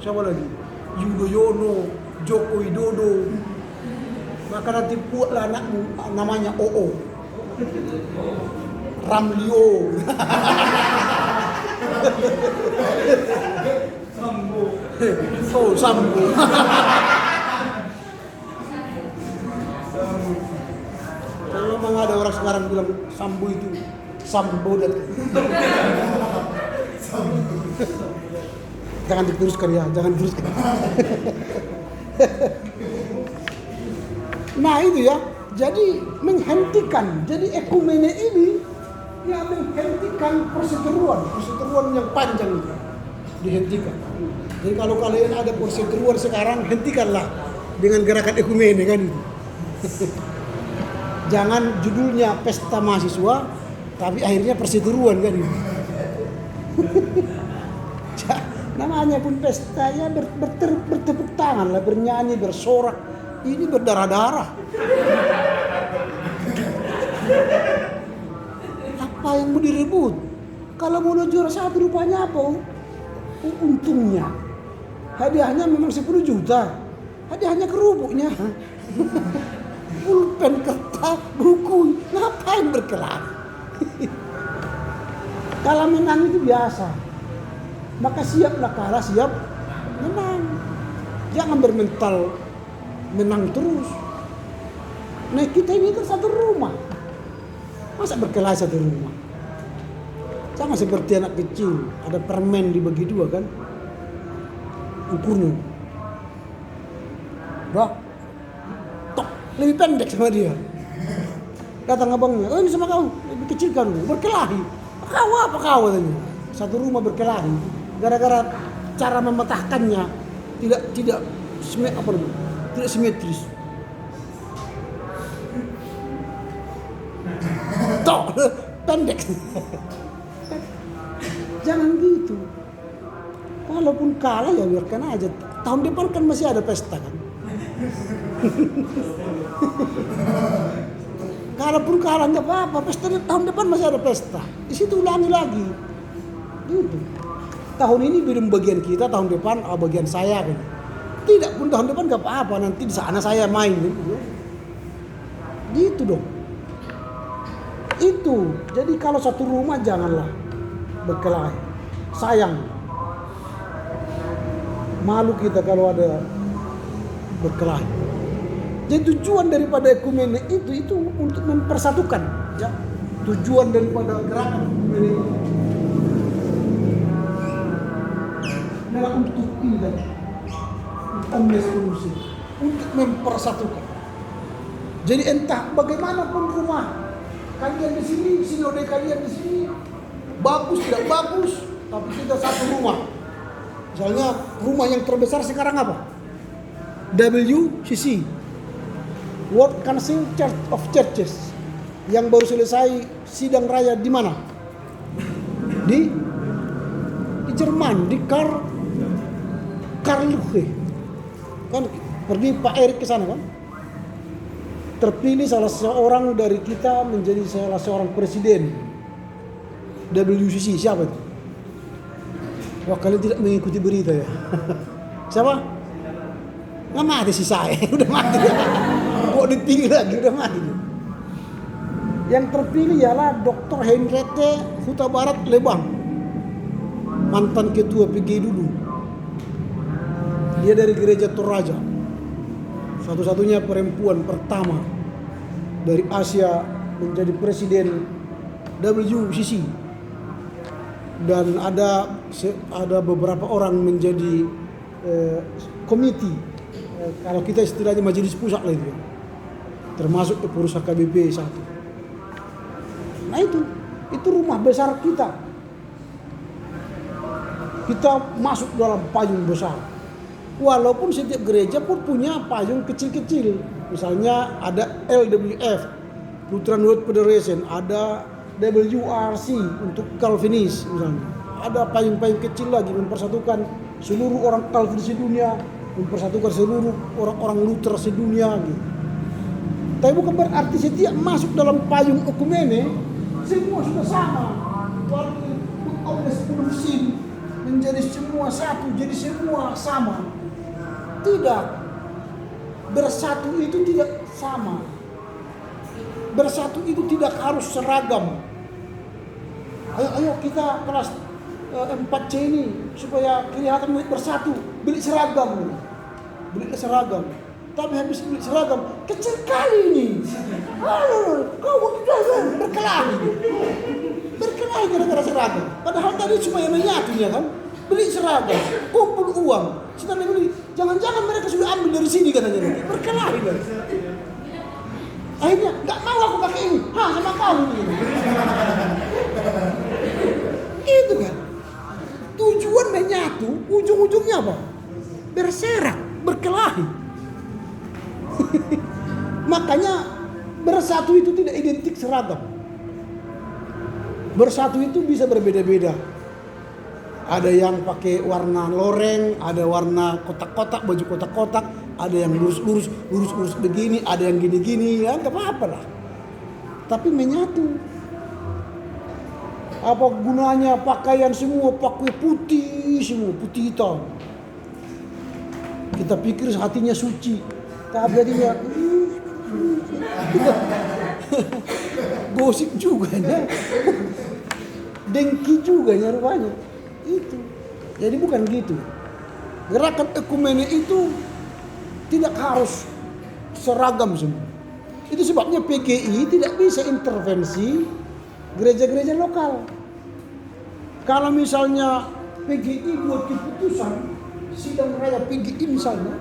siapa lagi? Yudhoyono, Joko Widodo. Maka nanti buatlah anakmu namanya OO. Ramlio. Sambo. Oh, Sambo. Kalau memang ada orang sekarang bilang Sambo itu Sambodat. Jangan diteruskan ya, jangan diteruskan. Nah itu ya, jadi menghentikan, jadi ekumene ini ya menghentikan perseteruan yang panjang itu dihentikan. Jadi kalau kalian ada perseteruan sekarang, hentikanlah dengan gerakan ekumene kan itu. Jangan judulnya pesta mahasiswa, tapi akhirnya perseteruan kan itu. Namanya pun pesta ya bertepuk tangan lah, bernyanyi, bersorak. Ini berdarah-darah. Apa yang mau direbut? Kalau mau juara satu rupanya apa? Untungnya. Hadiahnya memang 10 juta. Hadiahnya kerupuknya. Pulpen, kertas, buku. Ngapain berkelahi? Kalau menang itu biasa. Maka siaplah kalah, siap menang. Jangan bermental menang terus. Nah kita ini kan satu rumah. Masa berkelahi satu rumah? Sama seperti anak kecil. Ada permen dibagi dua kan? Ukurnya. Dah. Tok. Lebih pendek sama dia. Datang abangnya. Oh ini sama kau. Lebih kecil kan. Berkelahi. Kau apa kau katanya? Satu rumah berkelahi. Gara-gara cara mematahkannya tidak simetris. Tok, pendek. Jangan gitu. Walaupun kalah ya biarkan aja. Tahun depan kan masih ada pesta kan. Kalaupun kalah nggak apa-apa, pesta tahun depan masih ada pesta. Di situ ulangi lagi. Gitu. Tahun ini belum bagian kita, tahun depan bagian saya kan. Tidak pun tahun depan nggak apa-apa, nanti di sana saya main gitu. Gitu dong. Itu. Jadi kalau satu rumah janganlah berkelahi. Sayang. Malu kita kalau ada berkelahi. Jadi tujuan daripada ekumene itu untuk mempersatukan, ya. Tujuan daripada gerakan ekumene itu adalah untuk indah, omnes solusi, untuk mempersatukan. Jadi entah bagaimanapun rumah kalian di sini, sinode kalian di sini, bagus tidak bagus, tapi kita satu rumah. Misalnya rumah yang terbesar sekarang apa? WCC, World Council Church of Churches, yang baru selesai sidang raya di mana? di Jerman, di Karlsruhe. Kan pergi Pak Erik ke sana kan? Terpilih salah seorang dari kita menjadi salah seorang presiden WCC. Siapa itu? Wah, kalian tidak mengikuti berita ya? Siapa? Nggak mati sih saya, udah mati. Kok ditinggal lagi, udah mati. Yang terpilih ialah Dr. Henriette Huta Barat Lebang, mantan ketua PGI dulu. Dia dari gereja Toraja, satu-satunya perempuan pertama dari Asia menjadi presiden WCC. Dan ada beberapa orang menjadi komiti, kalau kita istilahnya majelis pusat lah itu ya, termasuk pengurus HKBP 1. Nah itu rumah besar kita. Kita masuk dalam payung besar. Walaupun setiap gereja pun punya payung kecil-kecil. Misalnya ada LWF, Lutheran World Federation, ada WRC untuk Calvinis misalnya. Ada payung-payung kecil lagi mempersatukan seluruh orang Calvinis di dunia, mempersatukan seluruh orang-orang Luther sedunia gitu. Tapi bukan berarti setiap masuk dalam payung ekumene semua sudah sama. Walaupun oleh 10 sin menjadi semua satu, jadi semua sama. Tidak. Bersatu itu tidak sama. Bersatu itu tidak harus seragam. Ayo kita kelas 4C ini supaya kelihatan bersatu, beli seragam. Beli seragam. Tapi habis beli seragam, kecil kali ini. Kau berkelahi. Berkelahi gara-gara seragam. Padahal tadi cuma yang menyatunya kan. Beli seragam, kumpul uang. Setelah beli, jangan-jangan mereka sudah ambil dari sini katanya nanti. Berkelahi kan. Akhirnya, gak mau aku pakai ini. Sama kamu ini. Itu kan. Tujuan menyatu, ujung-ujungnya apa? Berserak, berkelahi. Makanya bersatu itu tidak identik seragam. Bersatu itu bisa berbeda-beda. Ada yang pakai warna loreng, ada warna kotak-kotak, baju kotak-kotak, ada yang lurus begini, ada yang gini-gini, ya nggak apa-apa lah. Tapi menyatu. Apa gunanya pakaian semua pakai putih semua, putih hitam. Kita pikir hatinya suci, tapi hatinya gosip juga ya. Dengki juga ya rupanya. Itu. Jadi bukan gitu. Gerakan ekumene itu tidak harus seragam semua. Itu sebabnya PGI tidak bisa intervensi gereja-gereja lokal. Kalau misalnya PGI buat keputusan sidang raya PGI misalnya,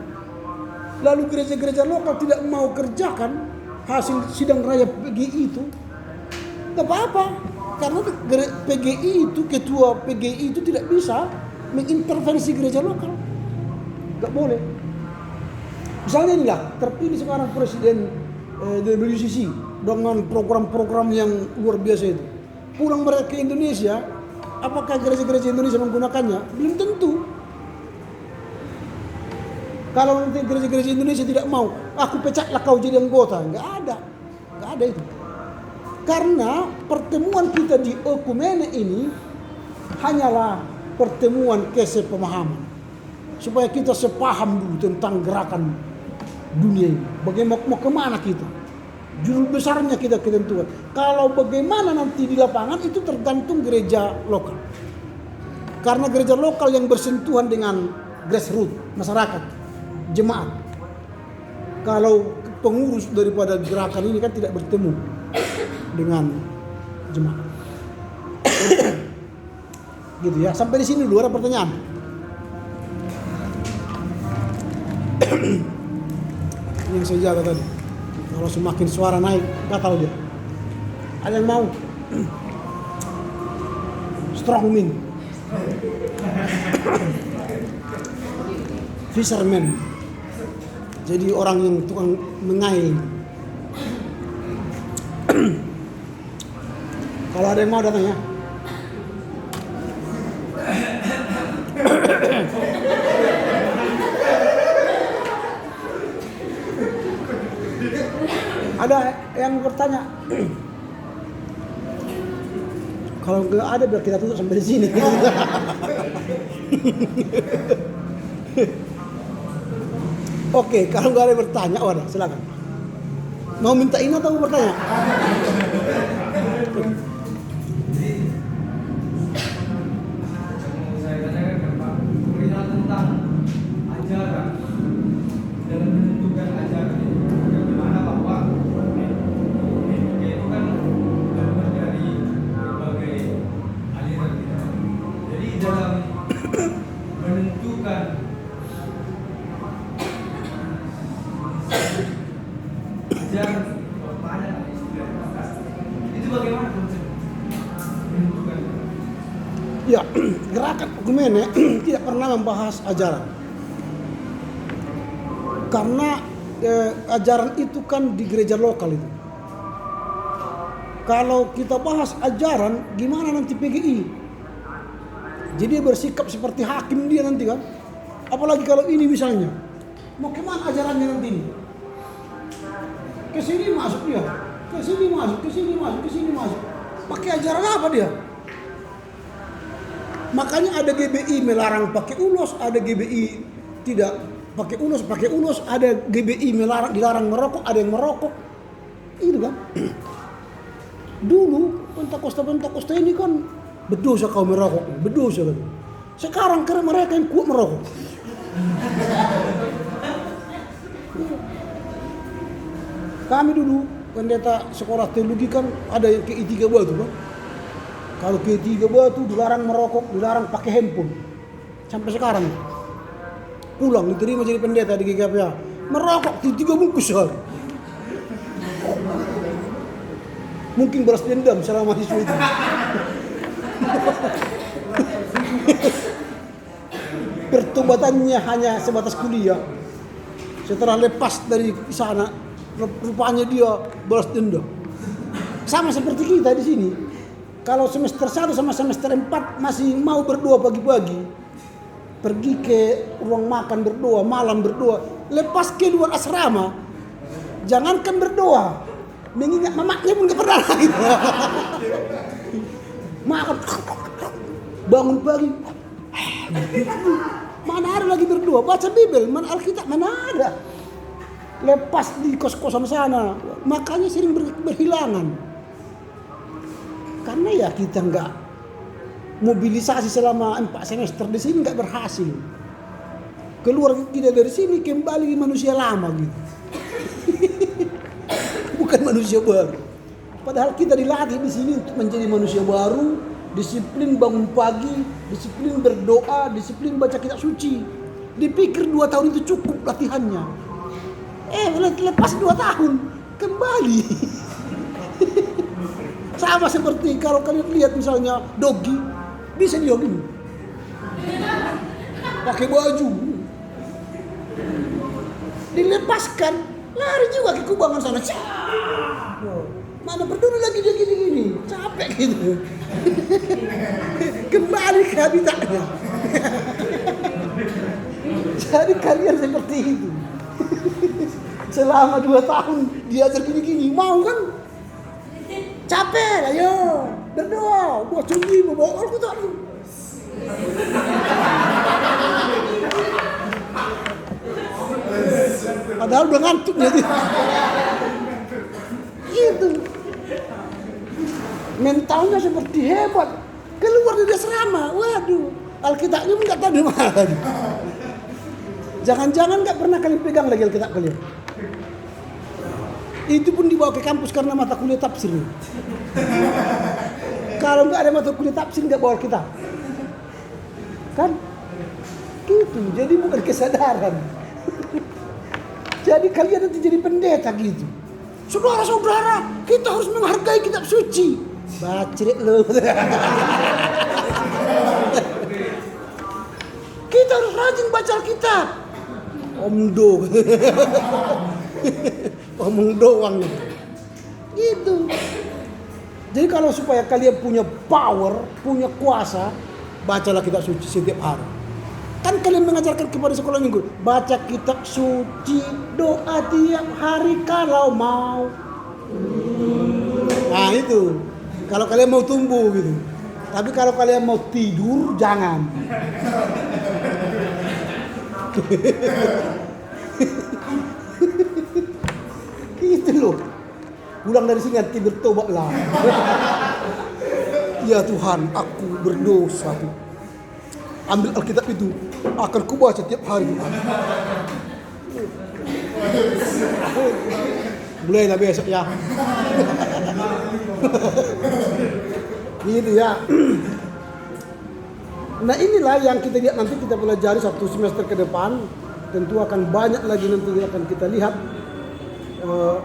lalu gereja-gereja lokal tidak mau kerjakan hasil sidang raya PGI itu, tidak apa-apa. Karena PGI itu, ketua PGI itu tidak bisa mengintervensi gereja lokal. Gak boleh. Misalnya inilah, terpilih sekarang presiden WCC dengan program-program yang luar biasa itu. Pulang mereka ke Indonesia, apakah gereja-gereja Indonesia menggunakannya? Belum tentu. Kalau nanti gereja-gereja Indonesia tidak mau, aku pecatlah kau jadi anggota. Gak ada itu. Karena pertemuan kita di ekumene ini hanyalah pertemuan kesepemahaman. Supaya kita sepaham dulu tentang gerakan dunia ini. Bagaimana mau kemana kita. Judul besarnya kita ketentuan. Kalau bagaimana nanti di lapangan itu tergantung gereja lokal. Karena gereja lokal yang bersentuhan dengan grassroots, masyarakat, jemaat. Kalau pengurus daripada gerakan ini kan tidak bertemu dengan jemaat. Gitu ya. Sampai di sini dulu ada pertanyaan. Yang saya jaga tadi. Kalau semakin suara naik, gatal dia. Ada yang mau? Strong wind. Fisherman. Jadi orang yang tukang mengail. Kalau ada yang mau datang ya. Ada yang bertanya? Kalau nggak ada biar kita tutup sampai di sini. Oke, kalau nggak ada yang bertanya, oh ada, silakan. Mau minta ini atau mau bertanya? Saya tanyakan Pak, perihal tentang ajaran dan menentukan ajaran itu, yang dimana bahwa itu kan gambar dari berbagai aliran kita. Jadi dalam menentukan ajaran banyak istilah itu bagaimana konsep menentukan? Ya, gerakan Oikumene tidak pernah membahas ajaran. Karena ajaran itu kan di gereja lokal itu. Kalau kita bahas ajaran, gimana nanti PGI? Jadi dia bersikap seperti hakim dia nanti kan. Apalagi kalau ini misalnya, mau kemana ajarannya nanti ini? Ke sini masuk dia, ke sini masuk, ke sini masuk, ke sini masuk. Pakai ajaran apa dia? Makanya ada GBI melarang pakai ulos, ada GBI tidak pakai ulos, ada GBI melarang, dilarang merokok, ada yang merokok. Itu kan. Dulu Pentakosta ini kan berdosa kau merokok, berdosa kan. Sekarang karena mereka yang kuat merokok. Kami dulu pendeta sekolah teologi kan ada yang KI 3 Batu kan. Kalau KI 3 Batu dilarang merokok, dilarang pakai handphone. Sampai sekarang. Pulang diterima jadi pendeta di GKPA. Merokok 3 bungkus sehari. Mungkin balas dendam selama mahasiswa itu. Pertobatannya hanya sebatas kuliah. Setelah lepas dari sana, rupanya dia balas dendam. Sama seperti kita di sini. Kalau semester 1 sama semester 4 masih mau berdoa pagi-pagi, pergi ke ruang makan berdoa, malam berdoa. Lepas keluar asrama, jangankan berdoa, mengingat mamaknya pun gak pernah lagi. Makan, bangun pagi, mana ada lagi berdoa, baca Bible, mana Alkitab, mana ada. Lepas di kos-kosan sana, makanya sering berhilangan. Karena ya kita nggak mobilisasi selama 4 semester di sini nggak berhasil. Keluar kita dari sini kembali manusia lama gitu. Bukan manusia baru. Padahal kita dilatih di sini untuk menjadi manusia baru, disiplin bangun pagi, disiplin berdoa, disiplin baca kitab suci. Dipikir 2 tahun itu cukup latihannya. Lepas 2 tahun kembali. Sama seperti kalau kalian lihat misalnya Dogi, bisa jogging, pakai baju, dilepaskan, lari juga ke kubangan sana. Mana berdua lagi dia gini-gini, capek gitu. Kembali ke habitatnya. Jadi kalian seperti itu. Selama 2 tahun diajar gini-gini, mau kan? Capek, ayo berdoa, buat suci, bawa Alkitab. Padahal udah ngantuk jadi. Itu mentalnya seperti hebat. Keluar dari asrama, waduh, Alkitabnya pun nggak tahu di mana. Jangan-jangan nggak pernah kalian pegang lagi Alkitab kalian. Itu pun dibawa ke kampus karena mata kuliah tafsir. Kalau nggak ada mata kuliah tafsir nggak bawa Alkitab, kan? Gitu. Jadi bukan kesadaran. Jadi kalian nanti jadi pendeta gitu. Saudara-saudara, kita harus menghargai kitab suci. Bacret lu. Kita harus rajin baca Alkitab. Omdo. Omong doang gitu. Jadi kalau supaya kalian punya power, punya kuasa, bacalah kitab suci setiap hari. Kan kalian mengajarkan kepada sekolah minggu, baca kitab suci, doa tiap hari kalau mau. Nah itu, kalau kalian mau tumbuh gitu. Tapi kalau kalian mau tidur, jangan. Gitu loh. Pulang dari sini nanti bertobatlah. Ya Tuhan, aku berdosa. Ambil Alkitab itu, akan kubaca tiap hari. Mulailah besok ya. Gitu ya. Nah inilah yang kita lihat nanti kita pelajari 1 semester ke depan. Tentu akan banyak lagi nanti akan kita lihat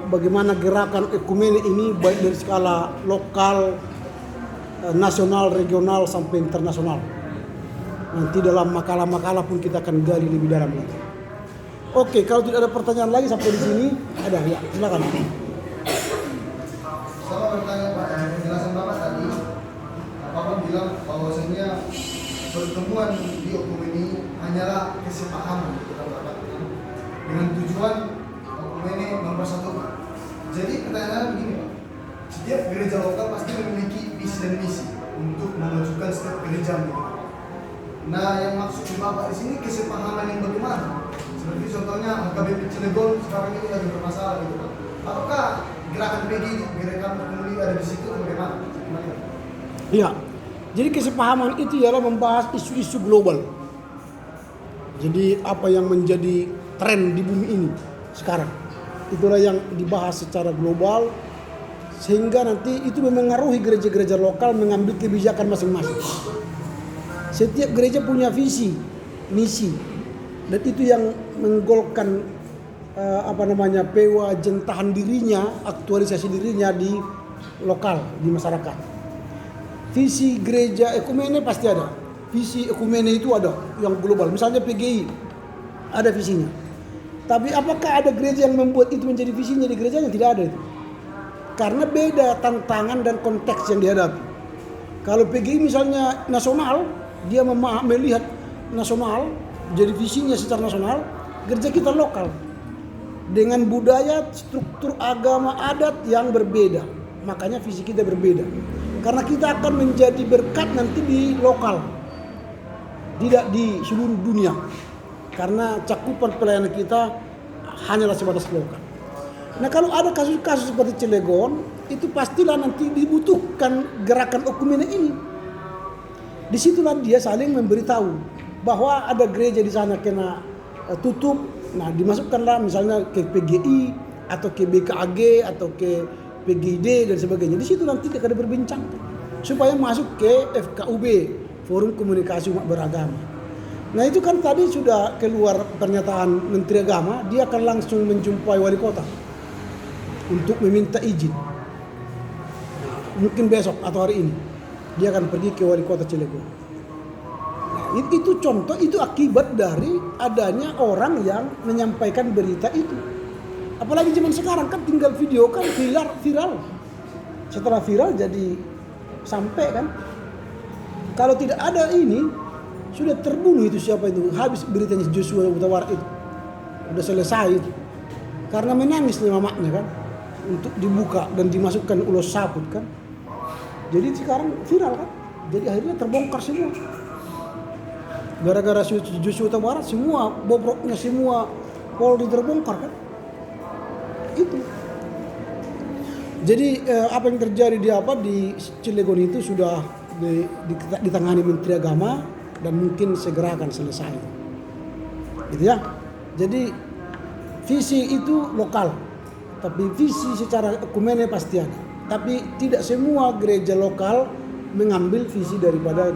bagaimana gerakan ekumene ini baik dari skala lokal, nasional, regional sampai internasional. Nanti dalam makalah-makalah pun kita akan gali lebih dalam lagi. Oke, kalau tidak ada pertanyaan lagi sampai di sini ada ya, silakan. Sama bertanya Pak, penjelasan Bapak tadi, Bapak bilang bahwasanya pertemuan di Okum ini hanyalah kesepahaman dengan tujuan Okum ini mempersatukan. Jadi pertanyaannya begini Pak, setiap gereja lokal pasti memiliki visi dan misi untuk memajukan setiap gereja. Nah, yang maksud Bapak di sini kesepahaman yang bagaimana? Seperti contohnya HKBP Cilegon sekarang ini lagi bermasalah gitu Pak. Apakah gerakan PG, gerakan peduli ada di situ bagaimana? Iya. Jadi kesepahaman itu ialah membahas isu-isu global. Jadi apa yang menjadi tren di bumi ini sekarang. Itulah yang dibahas secara global sehingga nanti itu memengaruhi gereja-gereja lokal mengambil kebijakan masing-masing. Setiap gereja punya visi, misi, dan itu yang menggolkan pewajentahan dirinya, aktualisasi dirinya di lokal, di masyarakat. Visi gereja ekumene pasti ada. Visi ekumene itu ada yang global. Misalnya PGI ada visinya. Tapi apakah ada gereja yang membuat itu menjadi visinya di gerejanya? Tidak ada itu. Karena beda tantangan dan konteks yang dihadapi. Kalau PGI misalnya nasional, dia melihat nasional, jadi visinya secara nasional, gereja kita lokal. Dengan budaya, struktur agama, adat yang berbeda. Makanya visi kita berbeda. Karena kita akan menjadi berkat nanti di lokal. Tidak di seluruh dunia. Karena cakupan pelayanan kita hanyalah sebatas lokal. Nah kalau ada kasus-kasus seperti Cilegon, itu pastilah nanti dibutuhkan gerakan ekumene ini. Disitulah dia saling memberitahu bahwa ada gereja di sana kena tutup. Nah dimasukkanlah misalnya ke PGI atau ke BKAG atau ke PGID dan sebagainya. Di situ nanti kita ada berbincang supaya masuk ke FKUB, Forum Komunikasi Umat Beragama. Nah itu kan tadi sudah keluar pernyataan Menteri Agama, dia akan langsung menjumpai wali kota untuk meminta izin. Mungkin besok atau hari ini dia akan pergi ke wali kota Cilegon. Nah, itu contoh, itu akibat dari adanya orang yang menyampaikan berita itu. Apalagi zaman sekarang kan tinggal video kan viral. Setelah viral jadi sampai kan. Kalau tidak ada ini sudah terbunuh itu siapa itu, habis beritanya Joshua Huta Barat itu. Sudah selesai itu. Karena menangis nih mamanya kan untuk dibuka dan dimasukkan ulos sabut kan. Jadi sekarang viral kan. Jadi akhirnya terbongkar semua. Gara-gara Joshua Huta Barat semua bobroknya semua Polri terbongkar kan. Itu. Jadi apa yang terjadi di Cilegon itu sudah ditangani Menteri Agama dan mungkin segera akan selesai. Gitu ya. Jadi visi itu lokal, tapi visi secara ekumene pasti ada. Tapi tidak semua gereja lokal mengambil visi daripada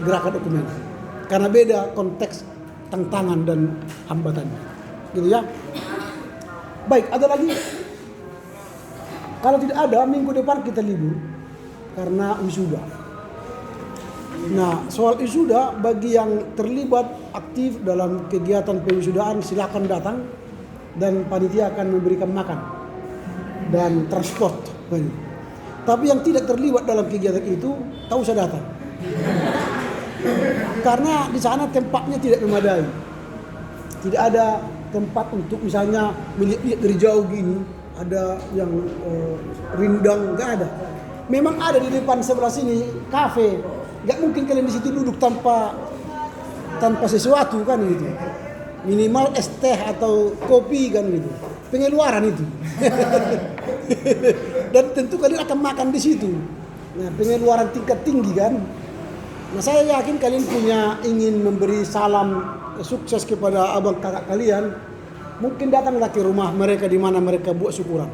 gerakan ekumene. Karena beda konteks, tantangan dan hambatannya. Gitu ya. Baik, ada lagi? Kalau tidak ada, minggu depan kita libur karena wisuda. Nah, soal wisuda bagi yang terlibat aktif dalam kegiatan pewisudaan silakan datang dan panitia akan memberikan makan dan transport. Tapi yang tidak terlibat dalam kegiatan itu tak usah datang. Karena di sana tempatnya tidak memadai. Tidak ada tempat untuk misalnya melihat dari jauh gini, ada yang rindang, nggak ada. Memang ada di depan sebelah sini kafe, nggak mungkin kalian di situ duduk tanpa sesuatu kan gitu. Minimal es teh atau kopi kan gitu. Pengeluaran itu. Dan tentu kalian akan makan di situ. Nah, pengeluaran tingkat tinggi kan. Nah, saya yakin kalian ingin memberi salam sukses kepada abang kakak kalian. Mungkin datanglah ke rumah mereka di mana mereka buat syukuran.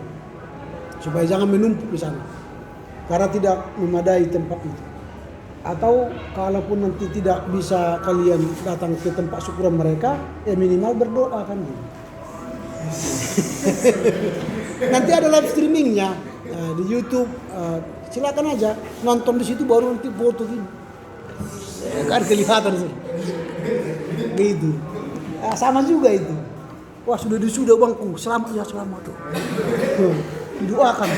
Supaya jangan menumpuk di sana. Karena tidak memadai tempat itu. Atau kalaupun nanti tidak bisa kalian datang ke tempat syukuran mereka, ya minimal berdoa kan gitu. Nanti ada live streamingnya di YouTube. Silakan aja nonton di situ baru nanti foto gitu. Kan kelihatan sih. Gitu. Sama juga itu. Wah sudah bangku, selamat ya selamat tuh. Didoakan.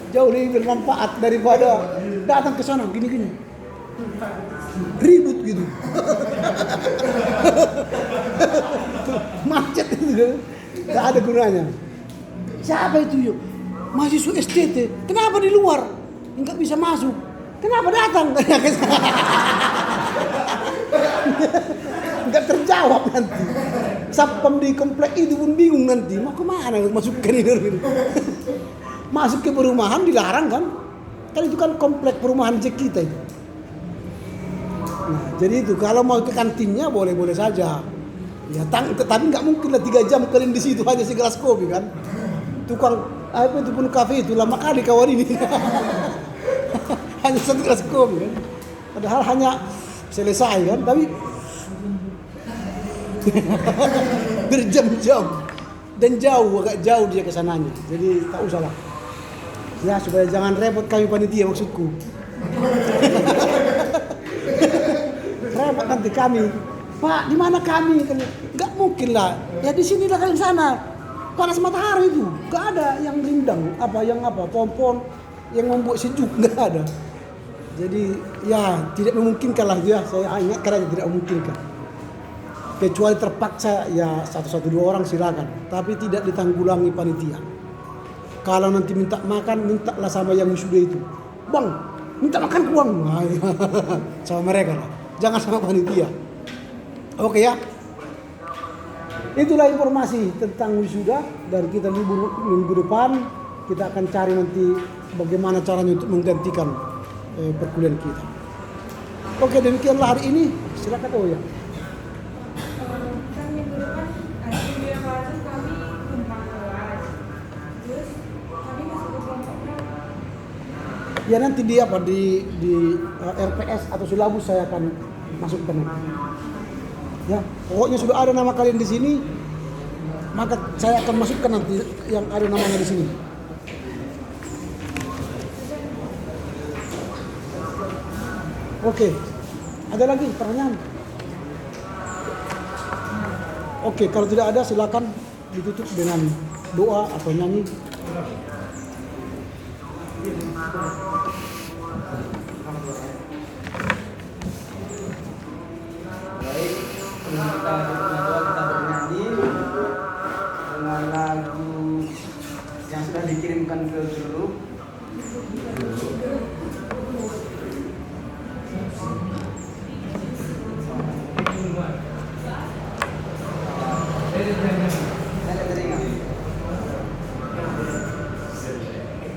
Jauh lebih bermanfaat daripada datang ke sana gini-gini. Ribut gitu. Macet itu. Gak ada gunanya. Siapa itu yuk? Mahasiswa STT. Kenapa di luar? Enggak bisa masuk. Kenapa datang? Enggak terjawab nanti. Satpam di komplek itu pun bingung nanti. Mau kemana masuk ke ini? Masuk ke perumahan dilarang kan? Kan itu kan komplek perumahan kita itu. Nah, jadi itu kalau mau ke kantinnya boleh-boleh saja. Ya, tapi nggak mungkin lah 3 jam kalian di situ hanya segelas kopi kan? Tukang apa itu pun kafe itu lama kali kawan ini. Hanya 1 gelas kopi kan? Padahal hanya selesai kan? Tapi berjam-jam dan agak jauh dia ke sananya. Jadi tak usah lah. Ya supaya jangan repot kami panitia maksudku. Repot nanti kami. Pak, di mana kami? Enggak mungkin lah. Ya di sini lah kalian sana. Panas matahari itu. Enggak ada yang rindang, pohon-pohon yang membuat sejuk enggak ada. Jadi ya tidak memungkinkan lah ya. Saya ingat karena tidak memungkinkan. Kecuali terpaksa ya 1-2 orang silakan, tapi tidak ditanggulangi panitia. Kalau nanti minta makan, mintalah sama yang wisuda itu. Bang, minta makan ke uang. Sama mereka lah. Jangan sama panitia. Oke ya. Itulah informasi tentang wisuda dan kita libur minggu depan. Kita akan cari nanti bagaimana caranya untuk menggantikan perkuliahan kita. Oke, demikianlah hari ini. Silakan ya. Kan minggu depan hasil evaluasi kami numpang kelas. Terus kami masuk ke kelompok berapa? Ya nanti di RPS atau Sulawesi saya akan masukkan. Ya, pokoknya sudah ada nama kalian di sini, maka saya akan masukkan nanti yang ada namanya di sini. Oke, ada lagi pertanyaan? Oke, kalau tidak ada silakan ditutup dengan doa atau nyanyi. Baik, sebelum kita berdoa kita bernyanyi dengan lagu yang sudah dikirimkan ke grup.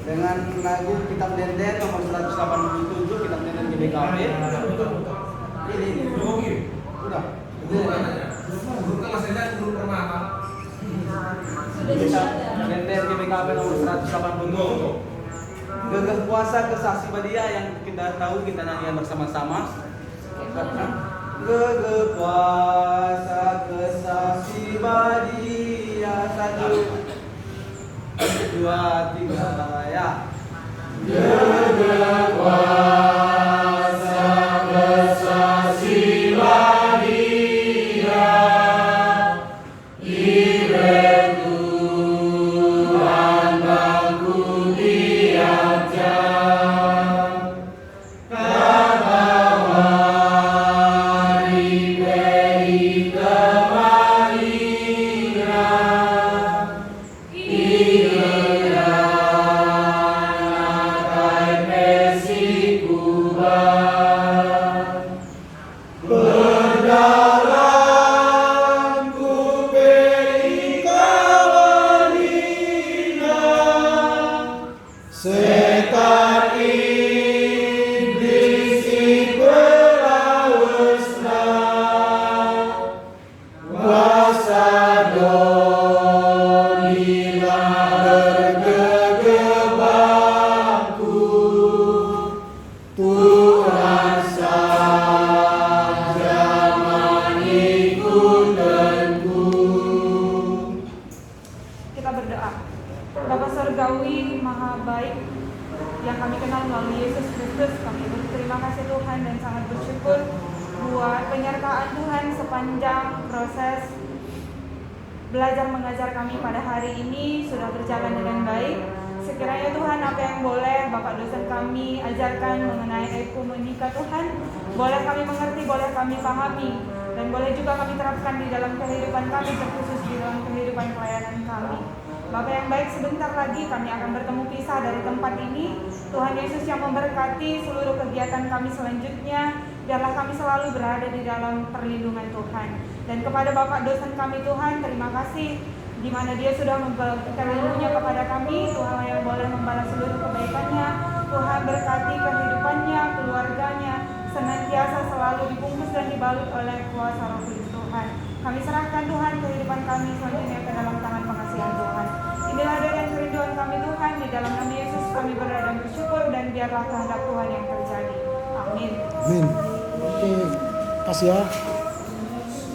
Dengan lagu Kitab Denden nomor 187 Kitab Denden GBKP. Ini. Udah. Kitab Denden GBKP nomor 187. Gegah puasa kesaksi badia yang kita tahu kita nyanyian bersama-sama. Gegah puasa kesaksi badia 1 2 3 ya. Gegah puasa kesaksi badia Ibrek Tuhan bangku tiap jam Kita berdoa. Bapa Surgawi Maha Baik yang kami kenal melalui Yesus Kristus, kami berterima kasih Tuhan dan sangat bersyukur buat penyertaan Tuhan sepanjang proses belajar mengajar kami pada hari ini sudah berjalan dengan baik. Sekiranya Tuhan apa yang boleh Bapak dosen kami ajarkan mengenai ekumenika Tuhan, boleh kami mengerti, boleh kami pahami, dan boleh juga kami terapkan di dalam kehidupan kami, terkhusus di dalam kehidupan pelayanan kami. Bapak yang baik, sebentar lagi kami akan bertemu pisah dari tempat ini. Tuhan Yesus yang memberkati seluruh kegiatan kami selanjutnya. Biarlah kami selalu berada di dalam perlindungan Tuhan. Dan kepada Bapak dosen kami Tuhan, terima kasih di mana dia sudah memberikan ilmunya kepada kami. Tuhan yang boleh membalas seluruh kebaikannya. Tuhan berkati kehidupannya, keluarganya, senantiasa selalu dibungkus dan dibalut oleh kuasa Roh Kudus Tuhan. Kami serahkan Tuhan kehidupan kami selanjutnya ke dalam tangan pengasihan Tuhan. Inilah doa dan kerinduan kami Tuhan, di dalam nama Yesus kami berdoa dan bersyukur, dan biarlah kehendak Tuhan yang terjadi. Amin. Amin. Oke, kasih ya.